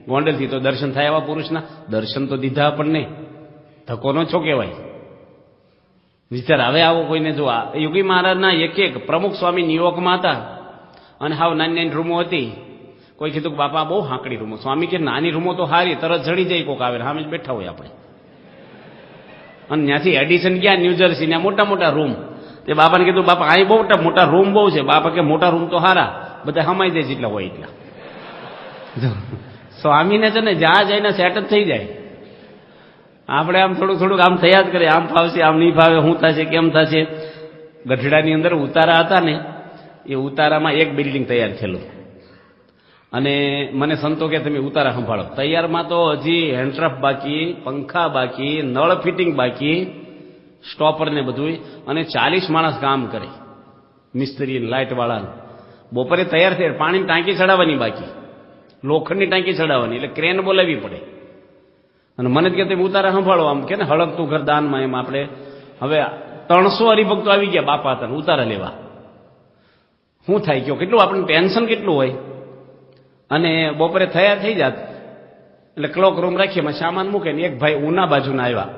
ગોંડલથી તો દર્શન થાય એવા પુરુષના? દર્શન તો દીધા આપણને, ધક્કો નો છો કહેવાય. વિચાર આવે આવો કોઈને. જો યોગી મહારાજના એક પ્રમુખ સ્વામી ન્યુયોર્કમાં હતા અને હાવ નાની રૂમો હતી. કોઈ કીધું કે બાપા બહુ હાંકડી રૂમો. સ્વામી કે નાની રૂમો તો હારી, તરત જડી જાય કોક આવે, સામે જ બેઠા હોય આપણે. અને ત્યાંથી એડિશન ગયા ન્યૂજર્સી, ત્યાં મોટા મોટા રૂમ. તે બાપાને કીધું બાપા અહીં બહુ મોટા રૂમ બહુ છે. બાપા કે મોટા રૂમ તો હારા, બધા હમાઈ જાય જેટલા હોય એટલા. સ્વામીને છે ને જ્યાં જઈને સેટ જ થઈ જાય. આપણે આમ થોડુંક આમ થયા જ કરે, આમ ફાવશે આમ નહીં ફાવે, શું થશે કેમ થશે. ગઢડાની અંદર ઉતારા હતા ને, એ ઉતારામાં એક બિલ્ડિંગ તૈયાર થયેલું. અને મને સંતો કે તમે ઉતારા સંભાળો. તૈયારમાં તો હજી હેન્ડટ્રફ બાકી, પંખા બાકી, નળ ફિટિંગ બાકી, સ્ટોપર ને બધું. અને 40 માણસ કામ કરે, મિસ્ત્રી લાઇટ વાળા. બપોરે તૈયાર થઈ, પાણીની ટાંકી ચડાવવાની બાકી, લોખંડની ટાંકી ચડાવવાની, એટલે ક્રેન બોલાવવી પડે. અને મને જ કે તમે ઉતારા સંભાળો, આમ કે ને હળગતું ઘર દાનમાં. એમ આપણે હવે 300 હરિભક્તો આવી ગયા બાપા હતા ઉતારા લેવા. શું થાય કયો, કેટલું આપણને ટેન્શન કેટલું હોય. અને બપોરે તૈયાર થઈ જાત એટલે ક્લોક રૂમ રાખીએ, એમાં સામાન મૂકે ને એક ભાઈ ઉના બાજુના આવ્યા,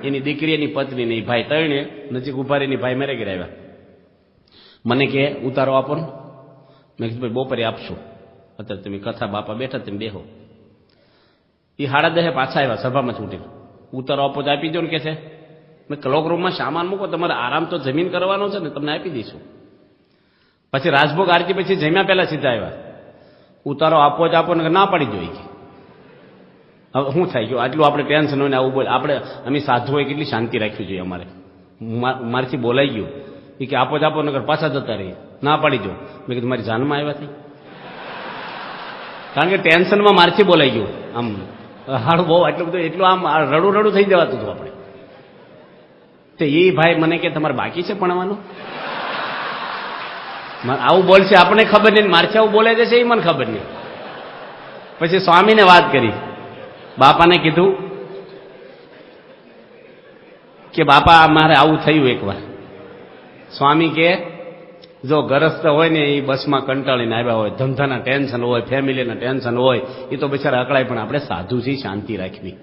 એની દીકરી એની પત્ની ને ભાઈ 3 નજીક ઉભા રહીને ભાઈ મેરે ઘરે આવ્યા. મને કે ઉતારો આપો ને. મેં કીધું ભાઈ બપોરે આપશું, અત્યારે તમે કથા બાપા બેઠા તમે બેહો. એ 10:30 પાછા આવ્યા સભામાં છૂટીને. ઉતારો આપો તો આપી દો ને કે છે. મેં ક્લોક રૂમમાં સામાન મૂકો, તમારે આરામ તો જમીન કરવાનો છે ને, તમને આપી દઈશું. પછી રાજભોગ આરતી પછી જમ્યા પહેલા સીધા આવ્યા. ઉતારો આપો જ આપો ને ના પાડી જોઈએ. હવે શું થાય ગયું, આટલું આપણે ટેન્શન હોય ને આવું બોલે. આપણે અમે સાધુ હોય કેટલી શાંતિ રાખવી જોઈએ અમારે. મારથી બોલાઈ ગયું એ કે આપો જ આપો નગર પાછા જતા રહીએ, ના પાડી દો. મેં કીધું મારી જાનમાં આવ્યા થઈ, કારણ કે ટેન્શનમાં મારથી બોલાઈ ગયું. આમ હાડું બહુ એટલું આમ રડું થઈ જવાતું હતું આપણે. તો એ ભાઈ મને કે તમારે બાકી છે ભણવાનું? આવું બોલશે આપણને ખબર નહીં, મારથી આવું બોલે છે એ મને ખબર નહીં. પછી સ્વામીને વાત કરી, બાપાને કીધું કે બાપા મારે આવું થયું એકવાર. સ્વામી કે જો ગરસ્ત હોય ને એ બસમાં કંટાળીને આવ્યા હોય, ધંધાના ટેન્શન હોય, ફેમિલીના ટેન્શન હોય, એ તો બિચારા અકળાય, પણ આપણે સાધુથી શાંતિ રાખવી,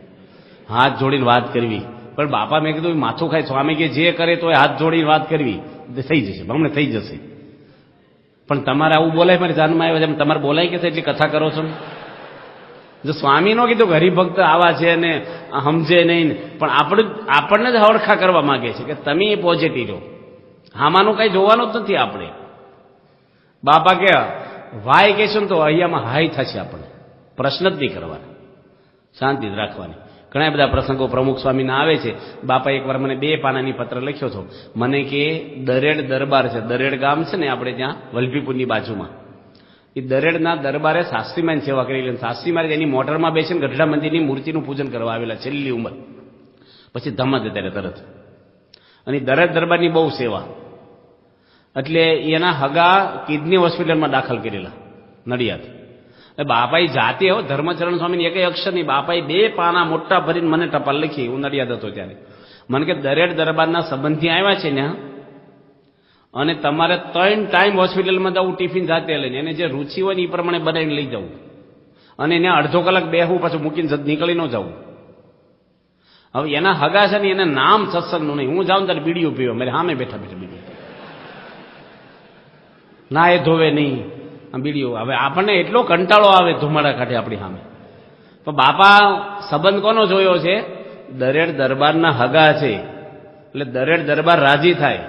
હાથ જોડીને વાત કરવી. પણ બાપા મેં કીધું માથું ખાય. સ્વામી કે જે કરે તો હાથ જોડીને વાત કરવી, થઈ જશે, હમણાં થઈ જશે. પણ તમારે આવું બોલાય, મારી જાનમાં આવ્યા છે તમારે બોલાય કે એટલી કથા કરો છો? જો સ્વામી નો કીધું કે હરિભક્ત આવા છે ને સમજે નહીં, પણ આપણને જ હવડખા કરવા માંગે છે કે તમે પોઝિટિવ રહો, આમાંનું કઈ જોવાનું જ નથી આપણે. બાપા કે વાય કહેશું તો અહીંયામાં હાય થશે, આપણને પ્રશ્ન જ નહીં કરવાના, શાંતિ જ રાખવાની. ઘણા બધા પ્રસંગો પ્રમુખ સ્વામીના આવે છે. બાપા એકવાર મને 2 પાનાની પત્ર લખ્યો હતો. મને કે દરેડ દરબાર છે, દરેડ ગામ છે ને આપણે ત્યાં વલભીપુરની બાજુમાં, એ દરેડના દરબારે શાસ્ત્રીમાની સેવા કરેલી. શાસ્ત્રીમારી એની મોટરમાં બેસીને ગઢડા મંદિરની મૂર્તિનું પૂજન કરવા આવેલા, છેલ્લી ઉંમર, પછી ધમ્મ જતા રહ્યા તરત. અને દરેડ દરબારની બહુ સેવા, એટલે એના હગા કિડની હોસ્પિટલમાં દાખલ કરેલા નડિયાદ. બાપાએ જાતે હો ધર્મચરણ સ્વામીની એક અક્ષર નહીં, બાપાએ 2 પાના મોટા ભરીને મને ટપાલ લખી. હું નડિયાદ હતો ત્યારે. મને કે દરેડ દરબારના સંબંધી આવ્યા છે ને, અને તમારે 3 ટાઈમ હોસ્પિટલમાં જવું, ટિફિન જાતે લઈને, એને જે રુચિ હોય ને એ પ્રમાણે બનાવીને લઈ જવું, અને એને અડધો કલાક બેહવું, પાછું મૂકીને નીકળી ન જવું. હવે એના હગા છે ને એને નામ સત્સંગનું નહીં. હું જાઉં ત્યારે બીડીઓ પીવો, મારે સામે બેઠા બીડીઓ ના, એ ધોવે નહીં બીડીઓ. હવે આપણને એટલો કંટાળો આવે ધુમાડા કાઢે આપણી સામે. તો બાપા સંબંધ કોનો જોયો છે? દરેડ દરબારના હગા છે, એટલે દરેડ દરબાર રાજી થાય,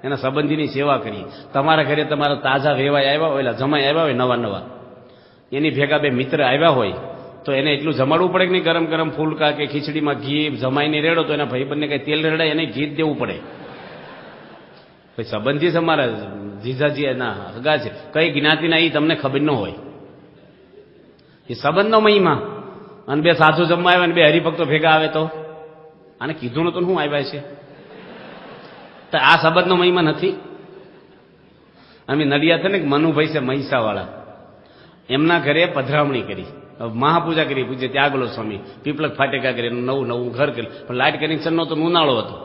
એના સંબંધીની સેવા કરી. તમારા ઘરે તમારા તાજા વેવાય આવ્યા હોય, જમાઈ આવ્યા હોય નવા નવા, એની ભેગા 2 મિત્ર આવ્યા હોય, તો એને એટલું જમાડવું પડે કે નહીં? ગરમ ગરમ ફૂલકા કે ખીચડીમાં ઘી જમાઈને રેડો, તો એના ભાઈબંધને કઈ તેલ રેડાય, એને ઘી જ દેવું પડે. ભાઈ સંબંધી છે અમારા જીજાજી, એના હગા છે, કઈ જ્ઞાતિના એ તમને ખબર ન હોય. એ સંબંધનો મહિમા. અને 2 સાધુ જમવા આવ્યા ને 2 હરિભક્તો ભેગા આવે, તો આને કીધું નતું શું આવ્યા છે? તો આ સંબંધનો મહિમા નથી? અમે નડિયાદ છે ને મનુભાઈ છે મહીસાવાળા, એમના ઘરે પધરામણી કરી, મહાપૂજા કરી, પૂજ્ય ત્યાગલો સ્વામી, પીપલક ફાટેકા કરી, નવું ઘર કર્યું. પણ લાઇટ કનેક્શન નો તો ઉનાળો હતો,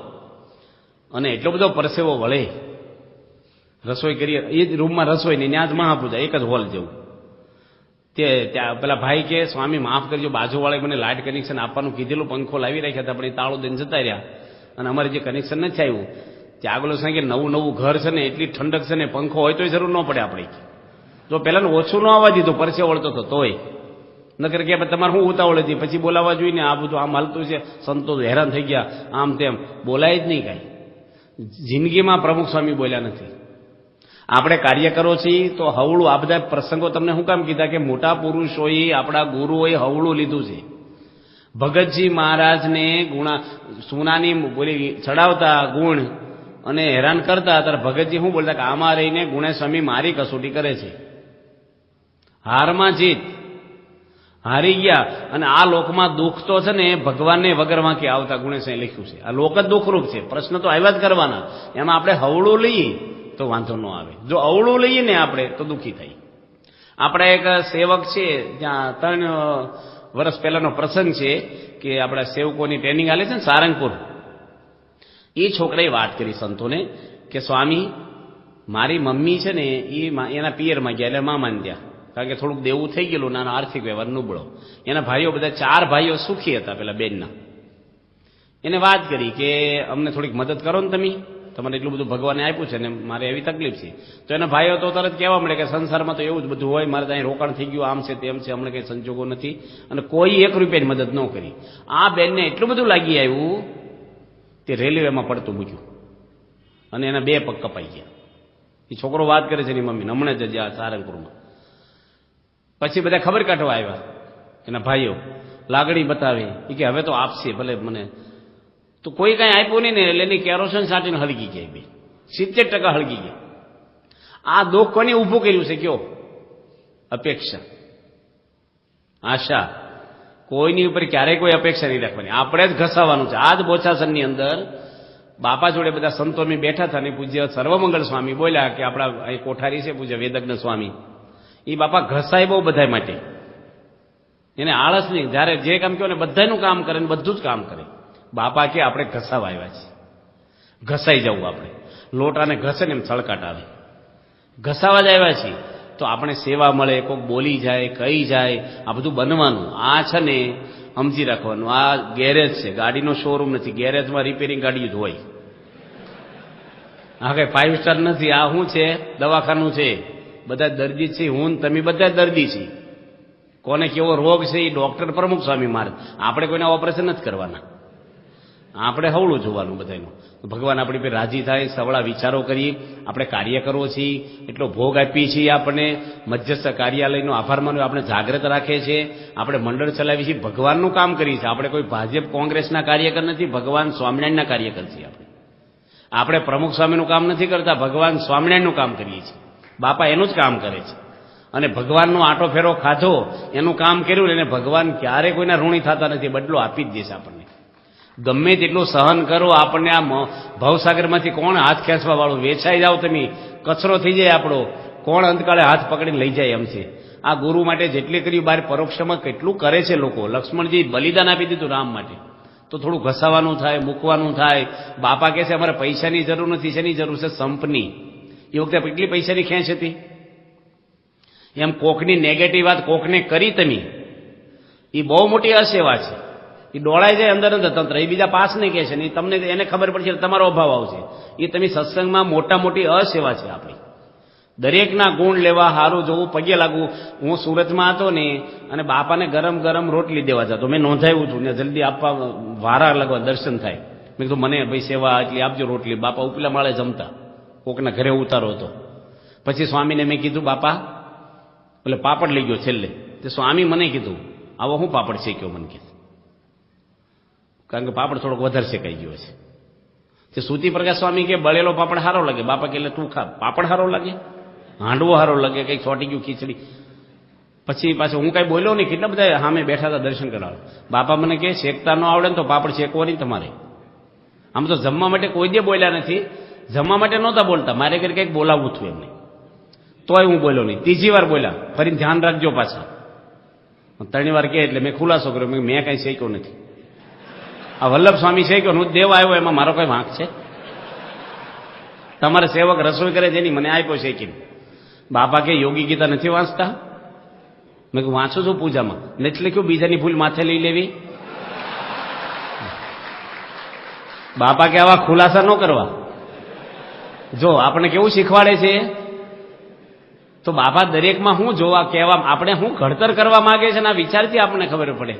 અને એટલો બધો પરસેવો વળે. રસોઈ કરીએ એ જ રૂમમાં રસોઈ નહીં, ત્યાં જ મહાપૂજા, એક જ હોલ જેવું. ત્યાં પેલા ભાઈ કે સ્વામી માફ કરજો, બાજુવાળાએ મને લાઇટ કનેક્શન આપવાનું કીધેલું, પંખો લાવી રાખ્યા હતા, પણ એ તાળું દઈને જતા રહ્યા, અને અમારે જે કનેક્શન નથી આવ્યું. ત્યાગલો સાંઈ કે નવું ઘર છે ને, એટલી ઠંડક છે ને, પંખો હોય તોય જરૂર ન પડે આપણે. જો પેલાનું ઓછું ન આવવા દીધું, પરસે વળતો હતો તોય. નકર કે તમારે શું ઉતાવળ હતી, પછી બોલાવવા જોઈએ ને, આ બધું આમ હાલતું છે, સંતો હેરાન થઈ ગયા, આમ તેમ બોલાય જ નહીં કાંઈ. જિંદગીમાં પ્રમુખ સ્વામી બોલ્યા નથી. આપણે કાર્ય કરો છીએ તો હવળું, આ બધા પ્રસંગો તમને શું કામ કીધા કે મોટા પુરુષોએ, આપણા ગુરુઓએ હવળું લીધું છે. ભગતજી મહારાજને સોનાની બોલી ચડાવતા ગુણ અને હેરાન કરતા, ત્યારે ભગતજી શું બોલતા કે આમાં રહીને ગુણે સ્વામી મારી કસોટી કરે છે. હારમાં જીત, હારી ગયા. અને આ લોકમાં દુઃખ તો છે ને ભગવાનને વગર વાંકી આવતા, ગુણેશે લખ્યું છે. આ લોક જ દુઃખરૂપ છે, પ્રશ્ન તો આવ્યા જ કરવાના. એમાં આપણે હવળું લઈએ તો વાંધો ન આવે, જો અવળું લઈએ ને આપણે તો દુઃખી થઈ. આપણા એક સેવક છે, ત્યાં 3 વર્ષ પહેલાનો પ્રસંગ છે કે આપણા સેવકોની ટ્રેનિંગ આલે છે ને સારંગપુર. એ છોકરાએ વાત કરી સંતોને કે સ્વામી મારી મમ્મી છે ને એ એના પિયરમાં ગયા, એટલે મામાને ત્યાં, કારણ કે થોડુંક દેવું થઈ ગયેલું, નાનો આર્થિક વ્યવહાર નબળો. એના ભાઈઓ બધા 4 ભાઈઓ સુખી હતા પેલા બેનના. એને વાત કરી કે અમને થોડીક મદદ કરો ને તમે, તમારે એટલું બધું ભગવાને આપ્યું છે ને મારે એવી તકલીફ છે. તો એના ભાઈઓ તો તરત કહેવા મળે કે સંસારમાં તો એવું જ બધું હોય, મારે ત્યાં રોકાણ થઈ ગયું, આમ છે તેમ છે, હમણાં કંઈ સંજોગો નથી, અને કોઈ 1 રૂપિયાની મદદ ન કરી. આ બેનને એટલું બધું લાગી આવ્યું, તે રેલવેમાં પડતું મૂક્યું અને એના 2 પગ કપાઈ ગયા. એ છોકરો વાત કરે છે એની મમ્મીને, હમણાં જ જ્યાં સારંગપુરમાં. પછી બધા ખબર કાઢવા આવ્યા, એના ભાઈઓ લાગણી બતાવી, એ કે હવે તો આપશે ભલે મને. તો કોઈ કાંઈ આપ્યું નહીં ને, એટલે એની કેરોસીન સાટીને હળગી ગયા, 70% હળગી ગયા. આ દુઃખ કોને ઊભું કર્યું છે કયો? અપેક્ષા, આશા. કોઈની ઉપર ક્યારેય કોઈ અપેક્ષા નહીં રાખવાની, આપણે જ ઘસાવાનું છે. આ જ બોચાસનની અંદર બાપા જોડે બધા સંતો બેઠા હતા, ને પૂજ્ય સર્વમંગળ સ્વામી બોલ્યા કે આપણા અહીં કોઠારી છે પૂજ્ય વેદજ્ઞ સ્વામી, એ બાપા ઘસાય બહુ બધા માટે. એને આળસ નહીં. જ્યારે જે કામ કહો ને બધાનું કામ કરે ને બધું જ કામ કરે. બાપા કે આપણે ઘસાવા આવ્યા છીએ, ઘસાઈ જવું. આપણે લોટાને ઘસે ને એમ છળકાટ આવે, ઘસાવા જ આવ્યા છીએ. તો આપણે સેવા મળે, કોઈક બોલી જાય, કહી જાય, આ બધું બનવાનું. આ છે ને સમજી રાખવાનું, આ ગેરેજ છે, ગાડીનો શોરૂમ નથી. ગેરેજમાં રિપેરિંગ ગાડી જ હોય. આ કઈ 5 સ્ટાર નથી. આ શું છે? દવાખાનું છે. બધા દર્દી છે, હું તમે બધા દર્દી છીએ. કોને કેવો રોગ છે એ ડોક્ટર પ્રમુખ સ્વામી મારે. આપણે કોઈના ઓપરેશન નથી કરવાના, આપણે હવળું જોવાનું બધાનું. ભગવાન આપણી પર રાજી થાય, સવળા વિચારો કરીએ. આપણે કાર્ય કરવો છીએ, એટલો ભોગ આપીએ છીએ. આપણને મધ્યસ્થ કાર્યાલયનો આભાર માનવો, આપણે જાગ્રત રાખીએ છીએ. આપણે મંડળ ચલાવીએ છીએ, ભગવાનનું કામ કરીએ છીએ. આપણે કોઈ ભાજપ કોંગ્રેસના કાર્યકર નથી, ભગવાન સ્વામિનારાયણના કાર્યકર છીએ. આપણે પ્રમુખ સ્વામીનું કામ નથી કરતા, ભગવાન સ્વામિનારાયણનું કામ કરીએ છીએ. બાપા એનું જ કામ કરે છે. અને ભગવાનનો આંટો ફેરો ખાધો, એનું કામ કર્યું. એને ભગવાન ક્યારે કોઈના ઋણી થતા નથી, બદલો આપી જ દેશે આપણને. ગમે તેટલું સહન કરો, આપણને આ ભવસાગરમાંથી કોણ હાથ ખેંચવા વાળું? વેચાઈ જાવ તમે, કચરો થઈ જાય આપણો. કોણ અંતકાળે હાથ પકડીને લઈ જાય એમ છે. આ ગુરુ માટે જેટલી કર્યું, બહાર પરોક્ષમાં કેટલું કરે છે લોકો. લક્ષ્મણજી બલિદાન આપી દીધું રામ માટે. તો થોડું ઘસાવાનું થાય, મૂકવાનું થાય. બાપા કહે છે અમારે પૈસાની જરૂર નથી, શેની જરૂર છે? સંપની. એ વખતે કેટલી પૈસાની ખેંચ હતી. એમ કોકની નેગેટિવ વાત કોકને કરી તમે, એ બહુ મોટી અસેવા છે. એ ડોળાઈ જાય અંદર અંદર તંત્ર. એ બીજા પાસ નહીં કહે છે ને, તમને એને ખબર પડશે તમારો અભાવ આવશે. એ તમે સત્સંગમાં મોટા મોટી અસેવા છે આપણી. દરેકના ગુણ લેવા, સારું જોવું, પગે લાગવું. હું સુરતમાં હતો ને, અને બાપાને ગરમ ગરમ રોટલી દેવા જતો. મેં નોંધાવ્યું છું ને, જલ્દી આપવા, વારા લગવા, દર્શન થાય. મેં કીધું મને ભાઈ સેવા એટલી આપજો રોટલી. બાપા ઉપલા માળે જમતા, કોકના ઘરે ઉતારો હતો. પછી સ્વામીને મેં કીધું બાપા, એટલે પાપડ લઈ ગયો છેલ્લે. તે સ્વામી મને કીધું આવો હું પાપડ શેક્યો? મને કીધું કારણ કે પાપડ થોડોક વધારે શેકાઈ ગયો છે. તે સુતી પ્રકાશ સ્વામી કે બળેલો પાપડ સારો લાગે. બાપા કે એટલે તું ખા. પાપડ સારો લાગે, હાંડવો સારો લાગે, કંઈક છોટી ગયું ખીચડી. પછી પાછું હું કઈ બોલ્યો નહીં. કેટલા બધા સામે બેઠા હતા દર્શન કરવા. બાપા મને કે શેકતા ન આવડે ને તો પાપડ શેકવો નહીં તમારે. આમ તો જમવા માટે કોઈ દે બોલ્યા નથી, જમવા માટે નહોતા બોલતા. મારે ઘરે કંઈક બોલાવવું હતું એમને, તોય હું બોલ્યો નહીં. ત્રીજી વાર બોલ્યા, ફરી ધ્યાન રાખજો પાછા. 3 વાર કહે એટલે મેં ખુલાસો કર્યો, મેં કઈ શેક્યો નથી. આ વલ્લભ સ્વામી શેક્યો, હું દેવા આવ્યો, એમાં મારો કઈ વાંક છે? તમારે સેવક રસોઈ કરે છે, મને આપ્યો શેકીને. બાપા કે યોગી ગીતા નથી વાંચતા? મેં કહ્યું વાંચું છું પૂજામાં. નથી લખ્યું બીજાની ભૂલ માથે લઈ લેવી? બાપા કે આવા ખુલાસા ન કરવા. જો આપણે કેવું શીખવાડે છે, તો બાપા દરેકમાં હું જોવા કહેવા, આપણે હું ઘડતર કરવા માંગે છે ને આ વિચારથી આપણને ખબર પડે.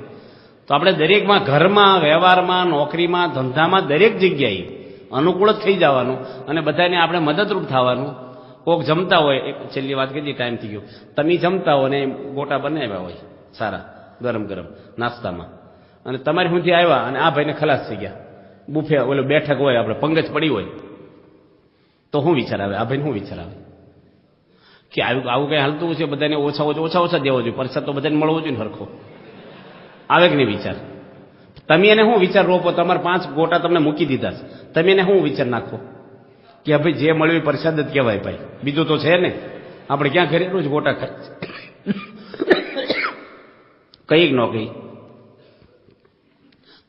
તો આપણે દરેકમાં, ઘરમાં, વ્યવહારમાં, નોકરીમાં, ધંધામાં, દરેક જગ્યાએ અનુકૂળ જ થઈ જવાનું અને બધાને આપણે મદદરૂપ થવાનું. કોક જમતા હોય, એક છેલ્લી વાત કીધી, ટાઈમ થઈ ગયો. તમે જમતા હો ને ગોટા બનાવ્યા હોય સારા ગરમ ગરમ નાસ્તામાં, અને તમારી સુધી આવ્યા અને આ ભાઈને ખલાસ થઈ ગયા. બુફે ઓલો બેઠક હોય, આપણે પંગજ પડી હોય, તો શું વિચાર આવે? આ ભાઈને શું વિચાર આવે કે આવું કઈ હાલતું છે? બધાને ઓછા દેવો જોઈએ, પરસાદ તો બધાને મળવો જોઈએ ને સરખો. આવે કે નહીં વિચાર? તમે એને શું વિચાર રોપો? તમારે 5 ગોટા તમને મૂકી દીધા છે, તમે એને શું વિચાર નાખો કે ભાઈ જે મળ્યું પ્રસાદ જ કહેવાય ભાઈ, બીજું તો છે ને. આપણે ક્યાં ઘરે રોજ ગોટા ખાય? કઈ ન કઈ.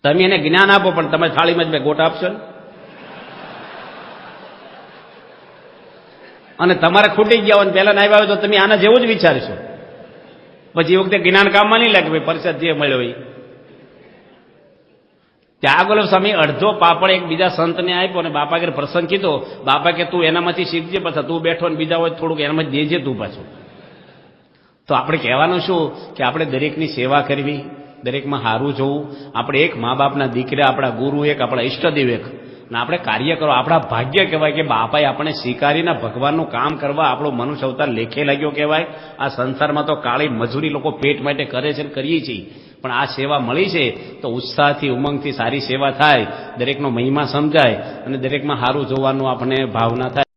તમે એને જ્ઞાન આપો, પણ તમે થાળીમાં જ બે ગોટા આપશો ને. અને તમારે ખૂટી ગયા હોય પહેલા ના આવ્યા હોય તો તમે આના જેવું જ વિચારશો. પછી એ વખતે જ્ઞાન કામમાં નહીં લાગે, ભાઈ પ્રસાદ જે મળ્યો હોય. ત્યાં ગોલવ સ્વામી અડધો પાપડ એક બીજા સંતને આપ્યો અને બાપા કે પ્રસંગ કીધો. બાપા કે તું એનામાંથી શીખજે, પાછા તું બેઠો ને બીજા હોય થોડુંક એનામાં દેજે તું પાછું. તો આપણે કહેવાનું શું કે આપણે દરેકની સેવા કરવી, દરેકમાં સારું જોવું. આપણે એક મા બાપના દીકરા, આપણા ગુરુ એક, આપણા ઈષ્ટદેવ એક, અને આપણે કાર્ય કરો. આપણા ભાગ્ય કહેવાય કે બાપાએ આપણે સ્વીકારીને ભગવાનનું કામ કરવા આપણો મનુષ્ય અવતાર લેખે લાગ્યો કહેવાય. આ સંસારમાં તો કાળી મજૂરી લોકો પેટ માટે કરે છે ને કરીએ છીએ, પણ આ સેવા મળી છે તો ઉત્સાહથી, ઉમંગથી સારી સેવા થાય, દરેકનો મહિમા સમજાય અને દરેકમાં સારું જોવાનું આપણે ભાવના થાય.